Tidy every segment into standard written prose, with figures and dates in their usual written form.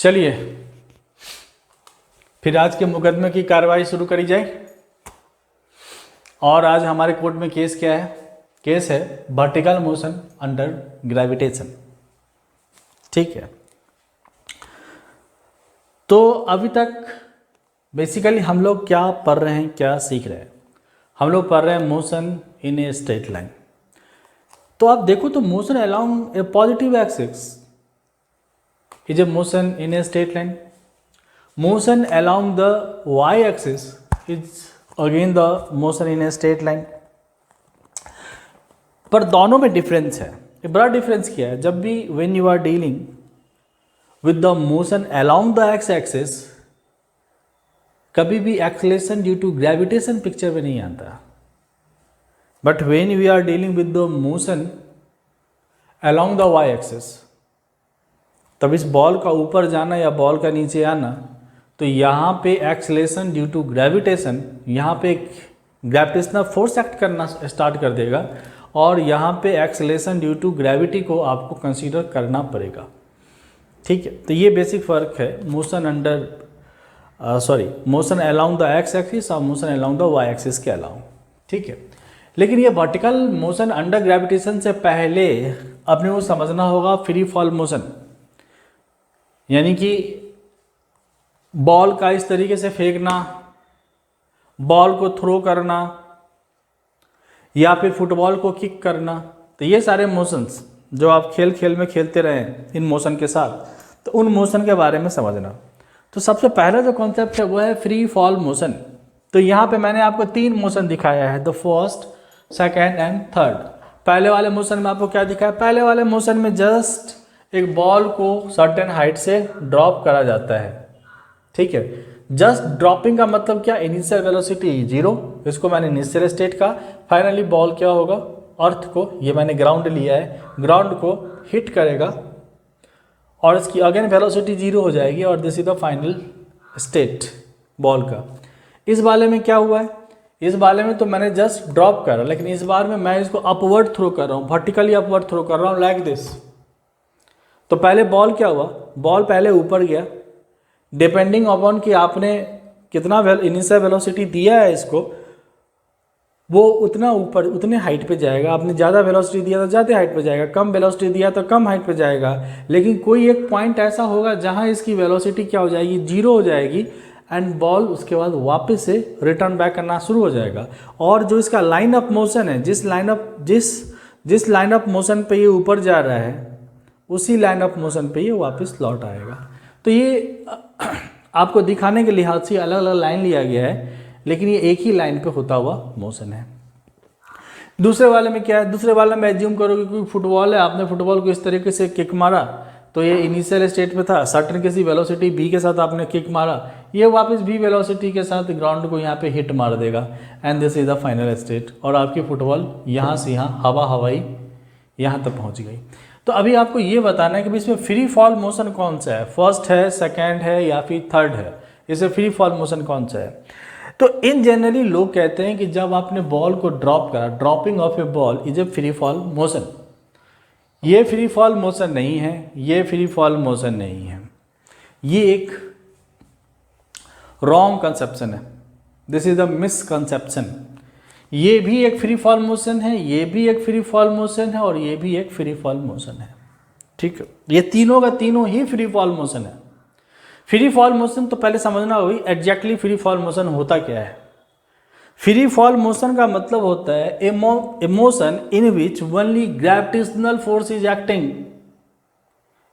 चलिए फिर आज के मुकदमे की कार्रवाई शुरू करी जाए। और आज हमारे कोर्ट में केस क्या है? केस है वर्टिकल मोशन अंडर ग्रेविटेशन। ठीक है, तो अभी तक बेसिकली हम लोग क्या पढ़ रहे हैं, क्या सीख रहे हैं? हम लोग पढ़ रहे हैं motion in a straight line. तो आप देखो तो motion along A positive axis is a motion in a straight line. Motion along the y-axis is again the motion in a straight line. पर दोनों में डिफरेंस है। ये बड़ा डिफरेंस क्या है? जब भी when you are dealing with the motion along the x-axis, कभी भी acceleration due to gravitation picture में नहीं आता। But when we are dealing with the motion along the y-axis, तब इस बॉल का ऊपर जाना या बॉल का नीचे आना, तो यहाँ पे एक्सेलरेशन ड्यू टू ग्रेविटेशन, यहाँ पे ग्रेविटेशनल फोर्स एक्ट करना स्टार्ट कर देगा और यहाँ पे एक्सेलरेशन ड्यू टू ग्रेविटी को आपको कंसीडर करना पड़ेगा। ठीक है, तो ये बेसिक फ़र्क है motion motion along the X X और motion along the Y axis के अलावा। ठीक है, लेकिन ये वर्टिकल मोशन अंडर ग्रेविटेशन से पहले अपने को समझना होगा फ्री फॉल मोशन, यानी कि बॉल का इस तरीके से फेंकना, बॉल को थ्रो करना या फिर फुटबॉल को किक करना। तो ये सारे मोशंस जो आप खेल खेल में खेलते रहे इन मोशन के साथ, तो उन मोशन के बारे में समझना। तो सबसे पहला जो कॉन्सेप्ट है वो है फ्री फॉल मोशन। तो यहाँ पे मैंने आपको 3 मोशन दिखाया है, the first, second and third. पहले वाले मोशन में आपको क्या दिखाया? पहले वाले मोशन में जस्ट एक बॉल को सर्टेन हाइट से ड्रॉप करा जाता है। ठीक है, जस्ट ड्रॉपिंग का मतलब क्या? इनिशियल वेलोसिटी 0, इसको मैंने इनिशियल स्टेट का। फाइनली बॉल क्या होगा? अर्थ को, ये मैंने ग्राउंड लिया है, ग्राउंड को हिट करेगा और इसकी अगेन वेलोसिटी 0 हो जाएगी और this is the final state ball का। इस वाले में क्या हुआ है? इस वाले में तो मैंने जस्ट ड्रॉप करा, लेकिन इस बार में मैं इसको अपवर्ड थ्रो कर रहा हूँ, वर्टिकली अपवर्ड थ्रो कर रहा हूँ लाइक दिस। तो पहले बॉल क्या हुआ? बॉल पहले ऊपर गया, डिपेंडिंग अपॉन कि आपने कितना इनिशियल वेलोसिटी दिया है इसको, वो उतना ऊपर उतने हाइट पे जाएगा। आपने ज़्यादा वेलोसिटी दिया तो ज़्यादा हाइट पे जाएगा, कम वेलोसिटी दिया तो कम हाइट पे जाएगा। लेकिन कोई एक पॉइंट ऐसा होगा जहाँ इसकी वेलोसिटी क्या हो जाएगी? 0 हो जाएगी एंड बॉल उसके बाद वापस से रिटर्न बैक करना शुरू हो जाएगा। और जो इसका लाइन ऑफ मोशन है, जिस लाइन ऑफ मोशन पे ये ऊपर जा रहा है, उसी लाइन ऑफ मोशन पे ये वापस लौट आएगा। तो ये आपको दिखाने के लिहाज से अलग अलग लाइन लिया गया है, लेकिन ये एक ही लाइन पे होता हुआ मोशन है। दूसरे वाले में क्या है? दूसरे वाले में एज्यूम करोगे कि फुटबॉल है, आपने फुटबॉल को इस तरीके से किक मारा, तो ये इनिशियल स्टेट में था, सर्टेन किसी वेलोसिटी v के साथ आपने किक मारा, ये वापस v वेलोसिटी के साथ ग्राउंड को यहाँ पे हिट मार देगा and this is the final state. और आपकी फुटबॉल यहाँ से यहाँ हवाई यहाँ तक पहुँच गई। तो अभी आपको ये बताना है कि इसमें फ्री फॉल मोशन कौन सा है, फर्स्ट है, सेकेंड है या फिर थर्ड है, इसे फ्री फॉल मोशन कौन सा है? तो इन जनरली लोग कहते हैं कि जब आपने बॉल को ड्रॉप करा, dropping of a ball is a free fall motion. ये फ्री फॉल मोशन नहीं है, ये फ्री फॉल मोशन नहीं है, ये एक रॉन्ग कंसेप्शन है, दिस इज द मिसकंसेप्शन। ये भी एक फ्री फॉल मोशन है, ये भी एक फ्री फॉल मोशन है और ये भी एक फ्री फॉल मोशन है। ठीक है, ये तीनों का तीनों ही फ्री फॉल मोशन है। फ्री फॉल मोशन तो पहले समझना होगी एग्जैक्टली फ्री फॉल मोशन होता क्या है। फ्री फॉल मोशन का मतलब होता है a motion in which only gravitational force is acting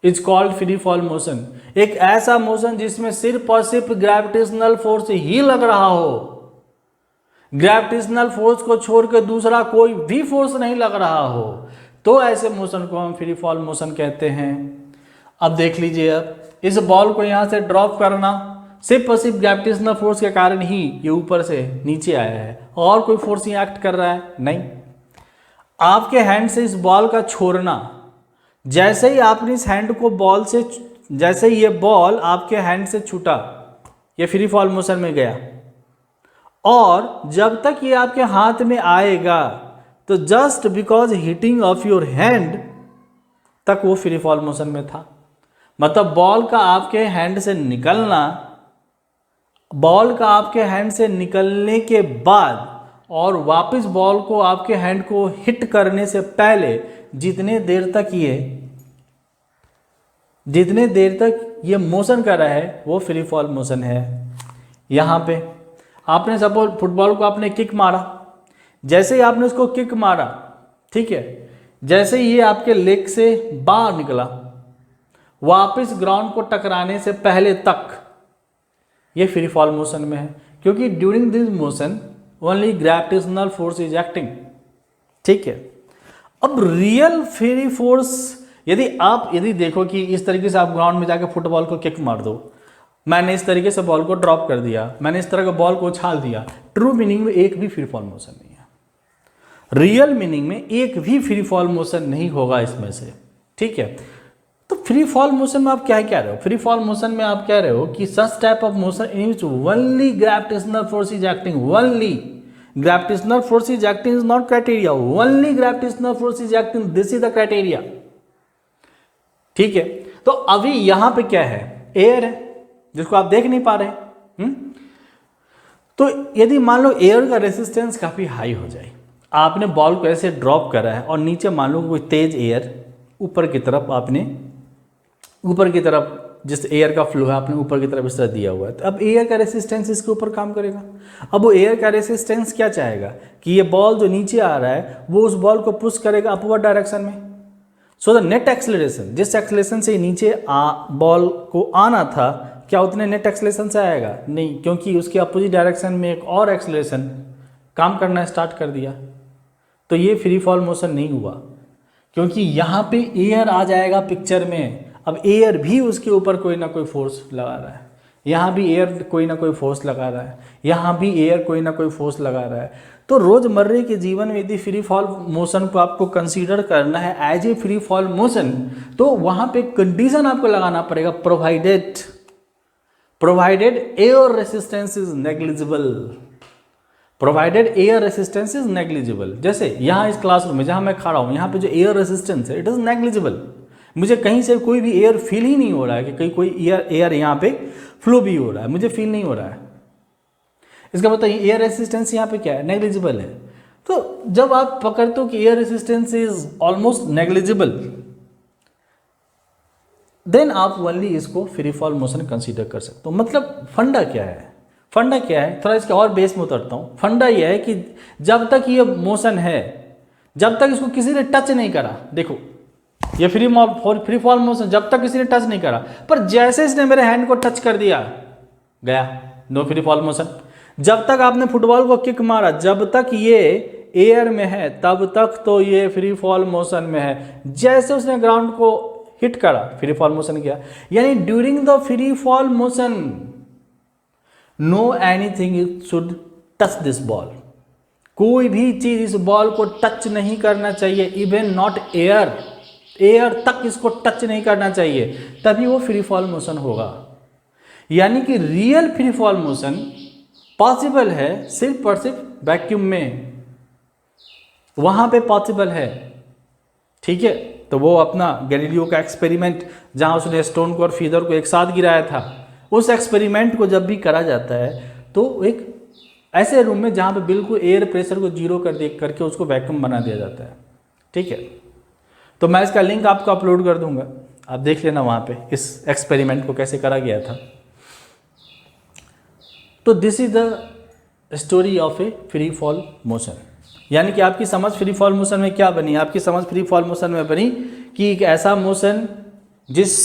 is called free fall motion. एक ऐसा मोशन जिसमें सिर्फ और सिर्फ ग्रेविटेशनल फोर्स ही लग रहा हो, ग्रेविटेशनल फोर्स को छोड़ के दूसरा कोई भी फोर्स नहीं लग रहा हो, तो ऐसे मोशन को हम फ्री फॉल मोशन कहते हैं। अब देख लीजिए, अब इस बॉल को यहाँ से ड्रॉप करना सिर्फ और सिर्फ ग्रेविटेशनल फोर्स के कारण ही ये ऊपर से नीचे आया है, और कोई फोर्स ही एक्ट कर रहा है नहीं। आपके हैंड से इस बॉल का छोड़ना, जैसे ही आपने इस हैंड को बॉल से, जैसे ही ये बॉल आपके हैंड से छूटा, ये फ्री फॉल मोशन में गया, और जब तक ये आपके हाथ में आएगा तो just because hitting of your hand तक वो फ्री फॉल मोशन में था। मतलब बॉल का आपके हैंड से निकलना, बॉल का आपके हैंड से निकलने के बाद और वापस बॉल को आपके हैंड को हिट करने से पहले जितने देर तक ये मोशन कर रहा है वो फ्री फॉल मोशन है। यहाँ पे आपने सपोज फुटबॉल को आपने किक मारा, जैसे ही आपने उसको किक मारा, ठीक है, जैसे ही ये आपके लेग से बाहर निकला, वापस ग्राउंड को टकराने से पहले तक ये फ्री फॉल मोशन में है, क्योंकि during this motion only gravitational force is acting. ठीक है, अब रियल फ्री फोर्स यदि देखो कि इस तरीके से आप ग्राउंड में जाकर फुटबॉल को किक मार दो, मैंने इस तरीके से बॉल को ड्रॉप कर दिया, मैंने इस तरह का बॉल को उछाल दिया, ट्रू मीनिंग में एक भी फ्री फॉल मोशन नहीं है। रियल मीनिंग में एक भी फ्री फॉल मोशन नहीं होगा इसमें से। ठीक है, तो फ्री फॉल मोशन में आप क्या कह रहे हो? फ्री फॉल मोशन में आप कह रहे हो कि such type of motion in which only gravitational force is acting, only gravitational force is acting is not criteria, only gravitational force is acting, this is the criteria. ठीक है, तो अभी यहां पे क्या है? एयर है जिसको आप देख नहीं पा रहे। तो यदि मान लो एयर का रेसिस्टेंस काफी हाई हो जाए, आपने बॉल को ऐसे ड्रॉप करा है और नीचे मान लो कोई तेज एयर ऊपर की तरफ जिस एयर का फ्लो है आपने ऊपर की तरफ इस तरह दिया हुआ है, तो अब एयर का रेसिस्टेंस इसके ऊपर काम करेगा। अब वो एयर का रेसिस्टेंस क्या चाहेगा कि ये बॉल जो नीचे आ रहा है वो उस बॉल को पुश करेगा अपवर्ड डायरेक्शन में। सो द नेट एक्सेलरेशन, जिस एक्सेलरेशन से नीचे बॉल को आना था, क्या उतने नेट एक्सेलरेशन से आएगा? नहीं, क्योंकि उसके अपोजिट डायरेक्शन में एक और एक्सेलरेशन काम करना स्टार्ट कर दिया। तो ये फ्री फॉल मोशन नहीं हुआ, क्योंकि यहाँ पे एयर आ जाएगा पिक्चर में। अब एयर भी उसके ऊपर कोई ना कोई फोर्स लगा रहा है, यहाँ भी एयर कोई ना कोई फोर्स लगा रहा है, यहाँ भी एयर कोई ना कोई फोर्स लगा रहा है। तो रोजमर्रे के जीवन में यदि फ्री फॉल मोशन को आपको कंसीडर करना है as a free fall motion, तो वहाँ पे कंडीशन आपको लगाना पड़ेगा, provided air resistance is negligible, provided air resistance is negligible. जैसे यहाँ इस क्लासरूम में जहाँ मैं खड़ा हूँ, यहाँ पे जो एयर रेसिस्टेंस है इट इज नेग्लिजिबल, मुझे कहीं से कोई भी एयर फील ही नहीं हो रहा है कि कहीं कोई एयर यहाँ पे फ्लो भी हो रहा है, मुझे फील नहीं हो रहा है। इसका मतलब एयर रेसिस्टेंस यहाँ पे क्या है? नेग्लिजिबल है। तो जब आप पकड़ते हो कि air resistance is almost negligible, then आप ओनली इसको फ्री फॉल मोशन कंसीडर कर सकते हो। मतलब फंडा क्या है? फंडा क्या है, थोड़ा इसके और बेस में उतरता हूँ। फंडा यह है कि जब तक ये मोशन है, जब तक इसको किसी ने टच नहीं करा, देखो ये फ्री फॉल मोशन जब तक किसी ने टच नहीं करा, पर जैसे इसने मेरे हैंड को टच कर दिया, गया, नो फ्री फॉल मोशन। जब तक आपने फुटबॉल को किक मारा, जब तक ये एयर में है तब तक तो ये फ्री फॉल मोशन में है। जैसे उसने ग्राउंड को हिट करा, फ्री फॉल मोशन किया। यानी during the free fall motion know anything should touch this ball, कोई भी चीज इस बॉल को टच नहीं करना चाहिए, इवन नॉट एयर, एयर तक इसको टच नहीं करना चाहिए, तभी वो फ्री फॉल मोशन होगा। यानी कि real free fall motion possible है सिर्फ और सिर्फ वैक्यूम में, वहां पे पॉसिबल है। ठीक है, तो वो अपना गैलीलियो का एक्सपेरिमेंट जहां उसने स्टोन को और फीदर को एक साथ गिराया था, उस एक्सपेरिमेंट को जब भी करा जाता है तो एक ऐसे रूम में जहां पे बिल्कुल एयर प्रेशर को जीरो करके उसको वैक्यूम बना दिया जाता है। ठीक है, तो मैं इसका लिंक आपको अपलोड कर दूंगा, आप देख लेना वहाँ पे इस एक्सपेरिमेंट को कैसे करा गया था। तो this is the story of A free fall motion. यानी कि आपकी समझ फ्री फॉल मोशन में क्या बनी? आपकी समझ फ्री फॉल मोशन में बनी कि एक ऐसा मोशन जिस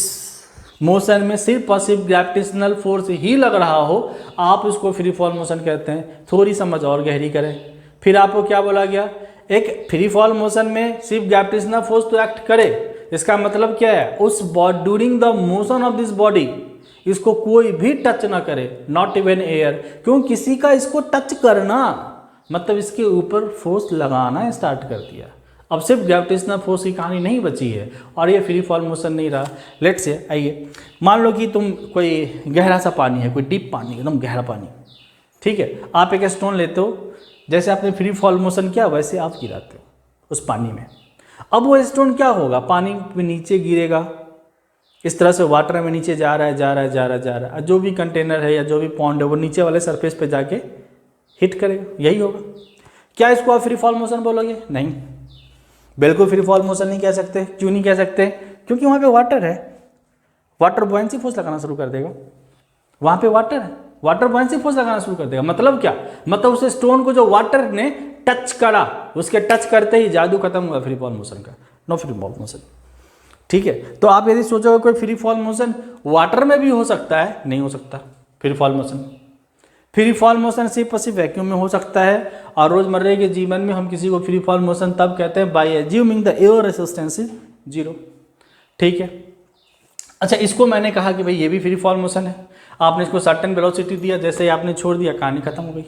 मोशन में सिर्फ और सिर्फ ग्रेविटेशनल फोर्स ही लग रहा हो, आप उसको फ्री फॉल मोशन कहते हैं। थोड़ी समझ और गहरी करें, फिर आपको क्या बोला गया? एक फ्री फॉल मोशन में सिर्फ ग्रेविटेशनल फोर्स तो एक्ट करे, इसका मतलब क्या है? उस during the motion of this body इसको कोई भी टच ना करे, नॉट इवन एयर। क्यों? किसी का इसको टच करना मतलब इसके ऊपर फोर्स लगाना स्टार्ट कर दिया। अब सिर्फ ग्रेविटेशनल फोर्स की कहानी नहीं बची है और ये फ्री फॉल मोशन नहीं रहा। लेट्स से आइए मान लो कि तुम कोई गहरा सा पानी है, कोई डीप पानी, एकदम गहरा पानी, ठीक है, आप एक स्टोन लेते हो, जैसे आपने फ्री फॉल मोशन किया वैसे आप गिराते हो उस पानी में। अब वो स्टोन क्या होगा? पानी में नीचे गिरेगा, इस तरह से वाटर में नीचे जा रहा है जा रहा है जा रहा है जा रहा है, जो भी कंटेनर है या जो भी पॉन्ड है वो नीचे वाले सरफेस पे जाके हिट करेगा, यही होगा। क्या इसको आप फ्री फॉल मोशन बोलोगे? नहीं, बिल्कुल फ्री फॉल मोशन नहीं कह सकते। क्यों नहीं कह सकते? क्योंकि वहाँ पे वाटर है, वाटर बॉयंसी फोर्स लगाना शुरू कर देगा। वहाँ पे वाटर है, वाटर बॉयंसी फोर्स लगाना शुरू कर देगा। मतलब क्या? मतलब उस स्टोन को जो वाटर ने टच करा, उसके टच करते ही जादू खत्म हुआ फ्री फॉल मोशन का, नो फ्री फॉल मोशन। ठीक है, तो आप यदि सोचोगे कोई फ्री फॉल मोशन वाटर में भी हो सकता है, नहीं हो सकता free fall motion. Free fall motion सिर्फ और सिर्फ वैक्यूम में हो सकता है, और रोजमर्रा के जीवन में हम किसी को फ्री फॉल मोशन तब कहते हैं by assuming the air resistance is 0। ठीक है, अच्छा इसको मैंने कहा कि भाई ये भी फ्री फॉल मोशन है, आपने इसको सर्टेन वेलोसिटी दिया, जैसे ही आपने छोड़ दिया कहानी खत्म हो गई।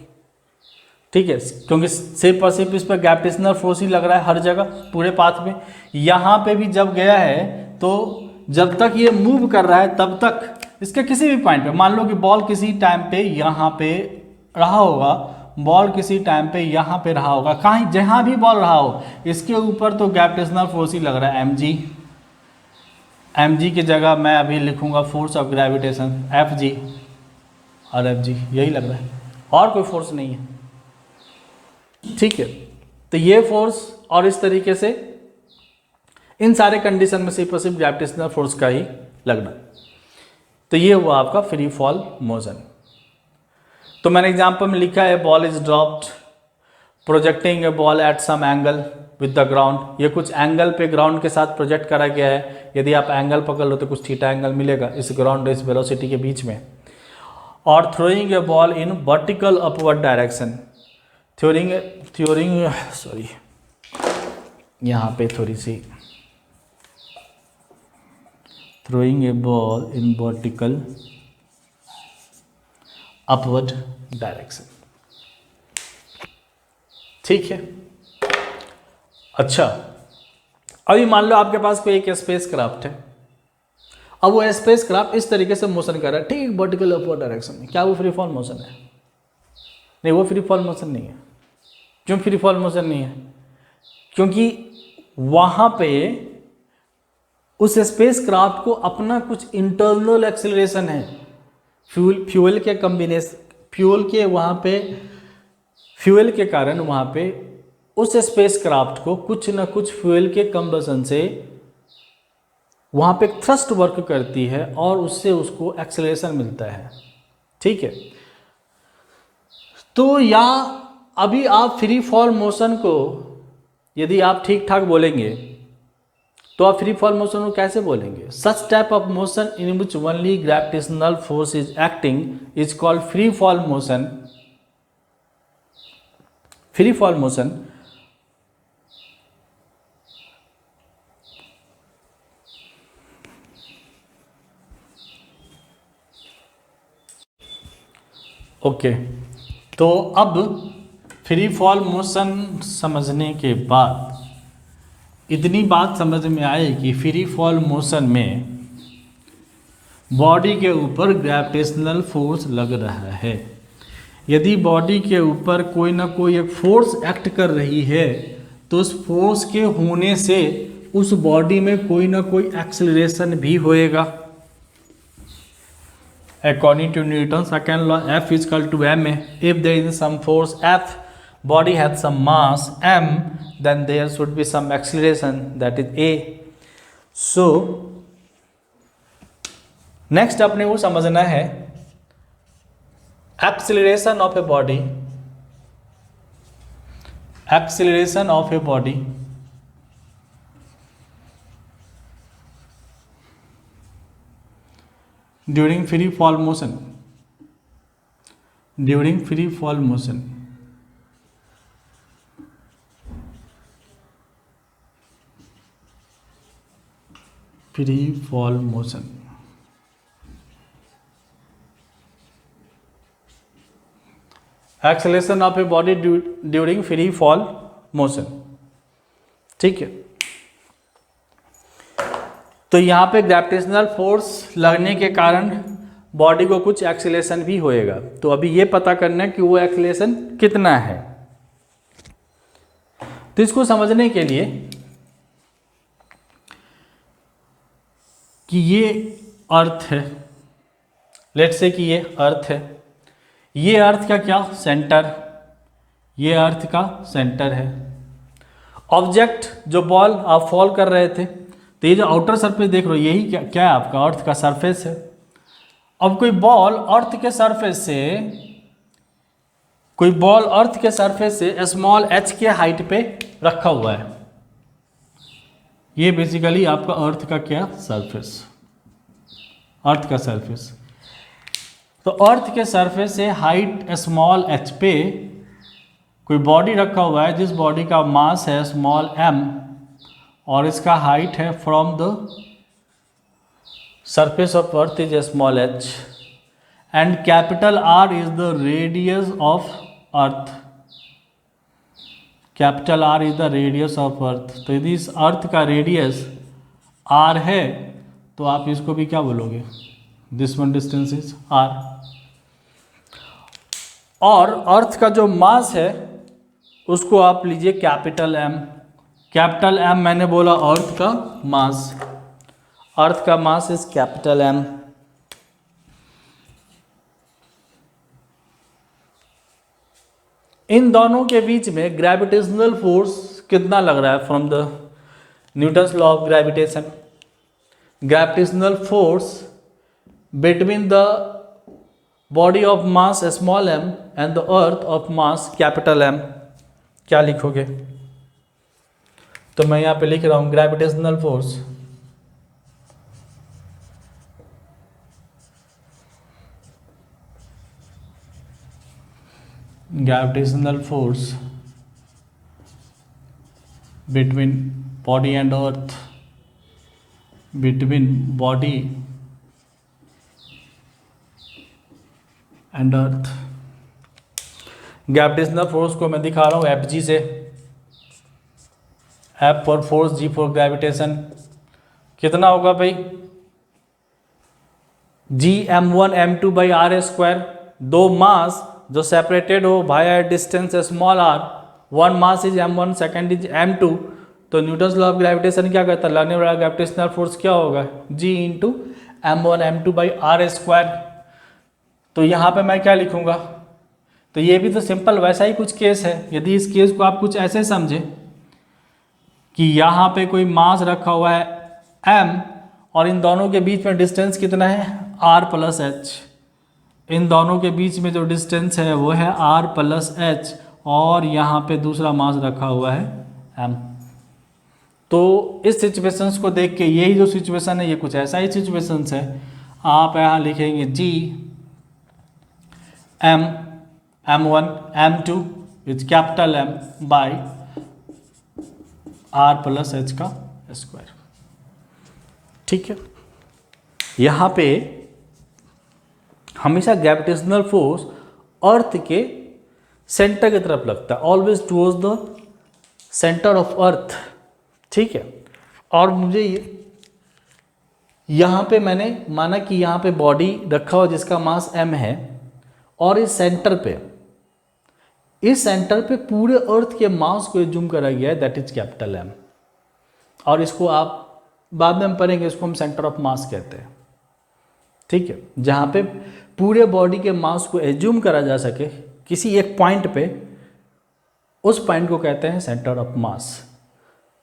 ठीक है, क्योंकि सिर्फ और सिर्फ इस पर ग्रेविटेशनल फोर्स ही लग रहा है हर जगह पूरे पाथ में। यहाँ पे भी जब गया है तो जब तक ये मूव कर रहा है तब तक इसके किसी भी पॉइंट पे, मान लो कि बॉल किसी टाइम पे यहाँ पे रहा होगा, बॉल किसी टाइम पे यहाँ पे रहा होगा, कहीं जहाँ भी बॉल रहा हो, इसके ऊपर तो ग्रेविटेशनल फोर्स ही लग रहा है mg। mg की जगह मैं अभी लिखूंगा फोर्स ऑफ ग्रेविटेशन fg, और fg यही लग रहा है, और कोई फोर्स नहीं है। ठीक है, तो ये फोर्स और इस तरीके से इन सारे कंडीशन में सिर्फ और सिर्फ ग्रेविटेशनल फोर्स का ही लगना। तो ये हुआ आपका फ्री फॉल मोशन। तो मैंने एग्जांपल में लिखा है ball is dropped projecting a ball at some angle with the ground. ये कुछ एंगल पे ग्राउंड के साथ प्रोजेक्ट करा गया है। यदि आप एंगल पकड़ लो तो कुछ थीटा एंगल मिलेगा इस ग्राउंड इस वेलोसिटी के बीच में। और throwing A ball in vertical upward direction. Sorry यहाँ पे थोड़ी सी, throwing a ball in vertical upward direction। ठीक है, अच्छा अभी मान लो आपके पास कोई एक स्पेस क्राफ्ट है, अब वो स्पेस क्राफ्ट इस तरीके से मोशन कर रहा है, ठीक वर्टिकल अपवर्ड डायरेक्शन में। क्या वो फ्री फॉल मोशन है? नहीं, वो फ्री फॉल मोशन नहीं है। क्यों फ्री फॉल मोशन नहीं है? क्योंकि वहां पे उस स्पेस क्राफ्ट को अपना कुछ इंटरनल एक्सेलरेशन है, फ्यूल के कॉम्बिनेशन, फ्यूल के कारण वहाँ पे उस स्पेस क्राफ्ट को कुछ ना कुछ फ्यूल के कंबसन से वहाँ पे एक थ्रस्ट वर्क करती है और उससे उसको एक्सेलरेशन मिलता है। ठीक है, तो या अभी आप फ्री फॉल मोशन को यदि आप ठीक ठाक बोलेंगे तो आप फ्री फॉल मोशन को कैसे बोलेंगे? Such type of motion in which only gravitational force is acting is called free fall motion. Free fall motion okay, तो अब फ्री फॉल मोशन समझने के बाद इतनी बात समझ में आए कि फ्री फॉल मोशन में बॉडी के ऊपर ग्रेविटेशनल फोर्स लग रहा है। यदि बॉडी के ऊपर कोई ना कोई एक फोर्स एक्ट कर रही है तो उस फोर्स के होने से उस बॉडी में कोई ना कोई एक्सेलरेशन भी होएगा। According to Newton's second law, F is equal to ma. If there is some force F, body has some mass m, then there should be some acceleration, that is a. So next अपने को समझना है acceleration of a body, acceleration of a body during free fall motion, during free fall motion। Free fall motion, acceleration of a body during free fall motion. ठीक है, तो यहाँ पे gravitational force लगने के कारण बॉडी को कुछ एक्सेलरेशन भी होएगा। तो अभी ये पता करना है कि वो एक्सेलरेशन कितना है। तो इसको समझने के लिए कि ये अर्थ है, लेट्स से कि ये अर्थ है, ये अर्थ का क्या सेंटर, ये अर्थ का सेंटर है। ऑब्जेक्ट जो बॉल आप फॉल कर रहे थे, तो ये जो आउटर सरफेस देख रहे हो यही क्या है आपका अर्थ का सरफेस है। अब कोई बॉल अर्थ के सरफेस से, कोई बॉल अर्थ के सरफेस से स्मॉल h के हाइट पे रखा हुआ है, ये बेसिकली आपका अर्थ का क्या सरफेस, अर्थ का सरफेस। तो अर्थ के सरफेस से हाइट स्मॉल h पे कोई बॉडी रखा हुआ है जिस बॉडी का मास है स्मॉल m और इसका हाइट है from the surface of earth is small h and capital R is the radius of earth, capital R is the radius of earth. तो यदि इस अर्थ का रेडियस R है तो आप इसको भी क्या बोलोगे, this one distance is R। और अर्थ का जो मास है उसको आप लीजिए कैपिटल M, कैपिटल M मैंने बोला अर्थ का मास, अर्थ का मास इज कैपिटल M। इन दोनों के बीच में ग्रेविटेशनल फोर्स कितना लग रहा है from the Newton's law of gravitation, gravitational force between the body of mass small m and the earth of mass capital M, क्या लिखोगे? तो मैं यहाँ पे लिख रहा हूँ gravitational force, gravitational force between body and earth, between body and earth. Gravitational force को मैं दिखा रहा हूँ Fg से, F for force, G for gravitation. कितना होगा भाई? G m1 m2 by R square, दो मास जो सेपरेटेड हो by a distance small r, one mass is m1 second is m2, तो न्यूटन्स लॉ ऑफ ग्रेविटेशन क्या कहता है, लगने वाला ग्रेविटेशनल फोर्स क्या होगा, G into m1 m2 by R square. तो यहाँ पे मैं क्या लिखूँगा, तो ये भी तो सिंपल वैसा ही कुछ केस है। यदि इस केस को आप कुछ ऐसे समझे कि यहाँ पे कोई मास रखा हुआ है m और इन दोनों के बीच में डिस्टेंस कितना है r प्लस h, इन दोनों के बीच में जो डिस्टेंस है वो है r प्लस h और यहाँ पे दूसरा मास रखा हुआ है m। तो इस सिचुएशंस को देख के यही जो सिचुएशन है ये कुछ ऐसा ही सिचुएशंस है। आप यहाँ लिखेंगे G m1 m2 is capital M by r plus h का स्क्वायर। ठीक है, यहाँ पे हमेशा ग्रेविटेशनल फोर्स अर्थ के सेंटर की तरफ लगता है, always towards the centre of अर्थ। ठीक है, और मुझे यहाँ पे मैंने माना कि यहाँ पे बॉडी रखा हुआ जिसका मास m है और इस सेंटर पे पूरे अर्थ के मास को जूम करा गया है, दैट इज कैपिटल M। और इसको आप बाद में हम पढ़ेंगे, इसको हम सेंटर ऑफ मास कहते हैं। ठीक है, जहाँ पे पूरे बॉडी के मास को एज्यूम करा जा सके किसी एक पॉइंट पे, उस पॉइंट को कहते हैं सेंटर ऑफ मास।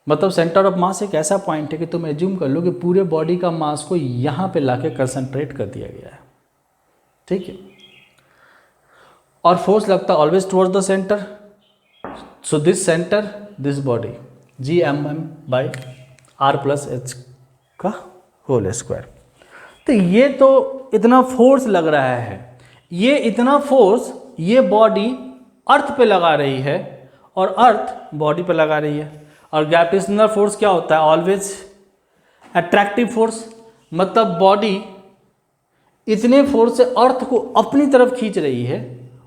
मतलब सेंटर ऑफ मास एक ऐसा पॉइंट है कि तुम एज्यूम कर लो कि पूरे बॉडी का मास को यहाँ पे लाके कंसंट्रेट कर दिया गया है। ठीक है, और फोर्स लगता है always towards the centre, so this centre this body G mm by r plus h का होल स्क्वायर। तो ये तो इतना फोर्स लग रहा है, ये इतना फोर्स ये बॉडी अर्थ पे लगा रही है और अर्थ बॉडी पे लगा रही है। और ग्रेविटेशनल फोर्स क्या होता है, ऑलवेज अट्रैक्टिव फोर्स। मतलब बॉडी इतने फोर्स से अर्थ को अपनी तरफ खींच रही है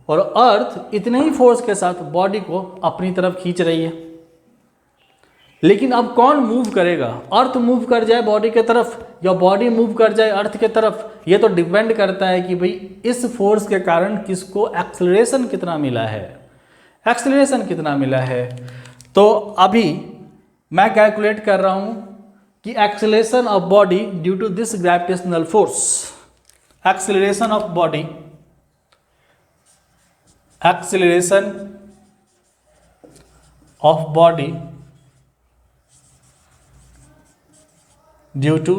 और अर्थ इतने ही फोर्स के साथ बॉडी को अपनी तरफ खींच रही है। लेकिन अब कौन मूव करेगा, अर्थ मूव कर जाए बॉडी के तरफ या बॉडी मूव कर जाए अर्थ के तरफ, ये तो डिपेंड करता है कि भाई इस फोर्स के कारण किसको एक्सेलरेशन कितना मिला है, एक्सेलरेशन कितना मिला है। तो अभी मैं कैलकुलेट कर रहा हूँ कि acceleration of body due to this gravitational force, acceleration of body, acceleration of body due to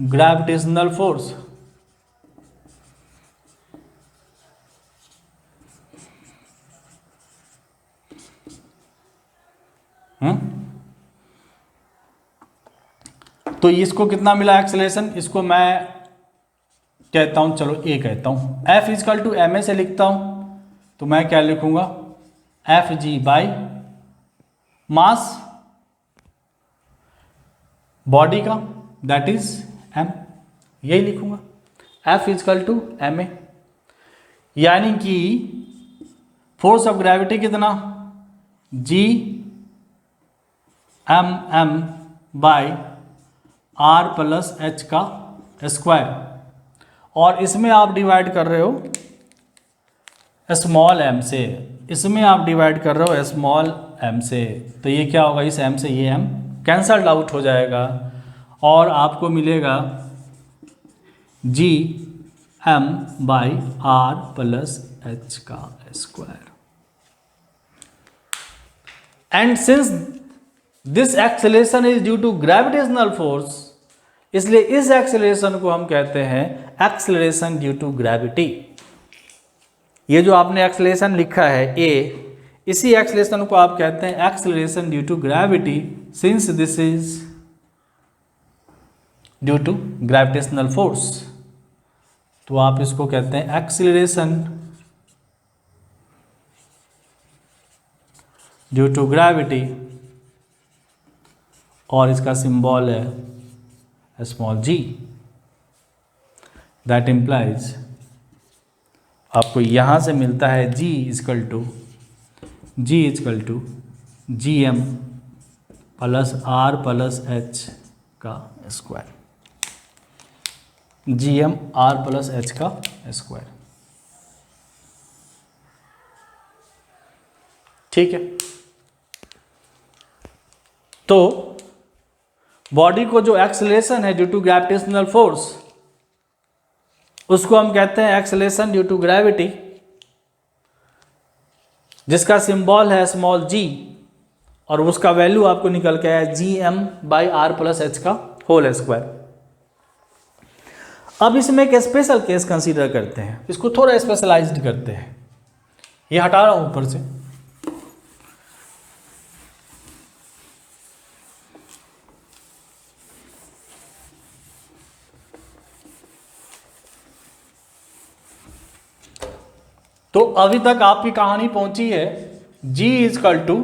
gravitational force, तो इसको कितना मिला एक्सेलरेशन, इसको मैं कहता हूं, चलो ए कहता हूं, F is equal to M A से लिखता हूं, तो मैं क्या लिखूंगा, F G by mass body का, दैट इज एम, यही लिखूंगा, F is equal to M A, यानी कि फोर्स ऑफ ग्रेविटी कितना, G M M by R plus H का स्क्वायर, और इसमें आप डिवाइड कर रहे हो स्मॉल एम से, इसमें आप डिवाइड कर रहे हो स्मॉल एम से, तो ये क्या होगा, इस एम से ये एम कैंसल्ड आउट हो जाएगा और आपको मिलेगा G M by R plus H का square. And since this acceleration is due to gravitational force, इसलिए इस एक्सेलरेशन को हम कहते हैं एक्सेलरेशन ड्यू टू ग्रेविटी। ये जो आपने एक्सेलरेशन लिखा है ए, इसी एक्सेलरेशन को आप कहते हैं acceleration due to gravity, since this is due to gravitational force, तो आप इसको कहते हैं एक्सेलरेशन ड्यू टू ग्रेविटी, और इसका सिंबल है स्मॉल जी। दैट इम्प्लाइज आपको यहां से मिलता है G equal to G M plus R plus H का square, G M R plus H का स्क्वायर। ठीक है, तो बॉडी को जो एक्सेलरेशन है ड्यू टू ग्रेविटेशनल फोर्स, उसको हम कहते हैं एक्सेलरेशन ड्यू टू ग्रेविटी, जिसका सिंबल है स्मॉल जी, और उसका वैल्यू आपको निकल के आया G M by R plus H का होल स्क्वायर। अब इसमें एक स्पेशल केस कंसीडर करते हैं, इसको थोड़ा स्पेशलाइज्ड करते हैं, ये हटा रहा हूं ऊपर से। तो अभी तक आपकी कहानी पहुंची है G is equal to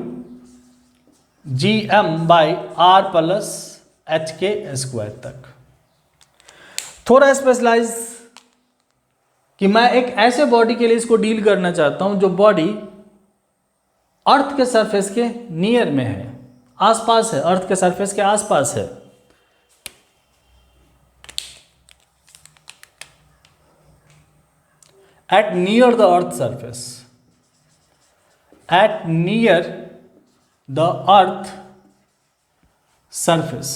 G M by R plus H के स्क्वायर तक। थोड़ा स्पेशलाइज कि मैं एक ऐसे बॉडी के लिए इसको डील करना चाहता हूं जो बॉडी अर्थ के सरफेस के नियर में है, आसपास है, अर्थ के सरफेस के आसपास है। at near the earth surface, at near the earth surface,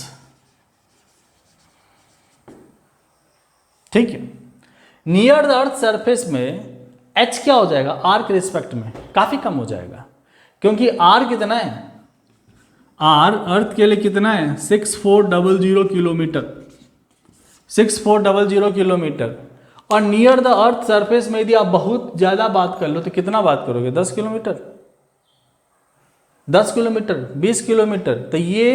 ठीक है। नियर द अर्थ सरफेस में h क्या हो जाएगा, r के रिस्पेक्ट में काफी कम हो जाएगा, क्योंकि r कितना है, r अर्थ के लिए कितना है 6400 किलोमीटर, 6400 किलोमीटर। और नियर द अर्थ सरफेस में यदि आप बहुत ज़्यादा बात कर लो तो कितना बात करोगे, 10 किलोमीटर, 10 किलोमीटर, 20 किलोमीटर, तो ये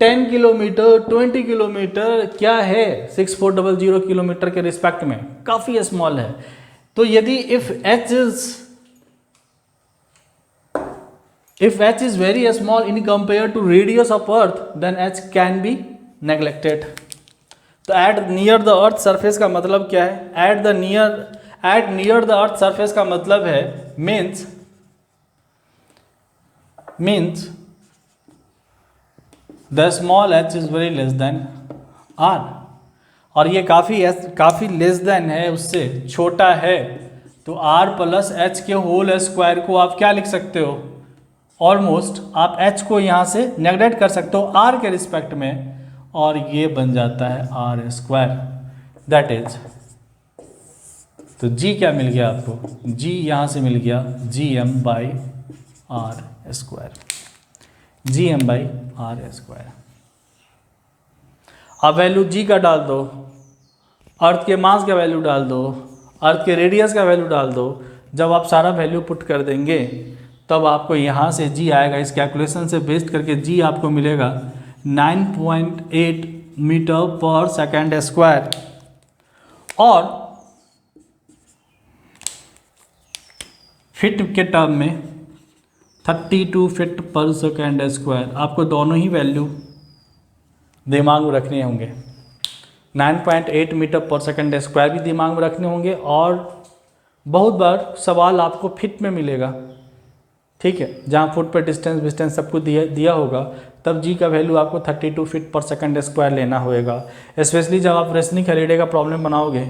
10 किलोमीटर, 20 किलोमीटर क्या है 6400 किलोमीटर के रिस्पेक्ट में काफ़ी स्मॉल है। तो यदि if h is very small in compared to radius of earth, then h can be neglected। तो at near the earth surface का मतलब क्या है, at near the earth surface का मतलब है means the small H is very less than R, और ये काफ़ी लेस देन है, उससे छोटा है। तो आर प्लस एच के होल स्क्वायर को आप क्या लिख सकते हो, ऑलमोस्ट आप एच को यहाँ से नेगलेक्ट कर सकते हो आर के रिस्पेक्ट में, और ये बन जाता है आर स्क्वायर। दैट इज, तो जी क्या मिल गया आपको, जी यहाँ से मिल गया G M by R square, G M by R square. अब वैल्यू जी का डाल दो, अर्थ के मास का वैल्यू डाल दो, अर्थ के रेडियस का वैल्यू डाल दो। जब आप सारा वैल्यू पुट कर देंगे तब आपको यहाँ से जी आएगा, इस कैलकुलेशन से बेस्ड करके जी आपको मिलेगा 9.8 मीटर पर सेकेंड स्क्वायर। और फिट के टर्म में 32 फिट पर सेकेंड स्क्वायर। आपको दोनों ही वैल्यू दिमाग में रखने होंगे, 9.8 मीटर पर सेकेंड स्क्वायर भी दिमाग में रखने होंगे, और बहुत बार सवाल आपको फिट में मिलेगा, ठीक है, जहाँ फुट पर डिस्टेंस सब कुछ दिया होगा, तब जी का वैल्यू आपको 32 फीट पर सेकंड स्क्वायर लेना होएगा। स्पेशली जब आप रेशनिंग हॉलीडे का प्रॉब्लम बनाओगे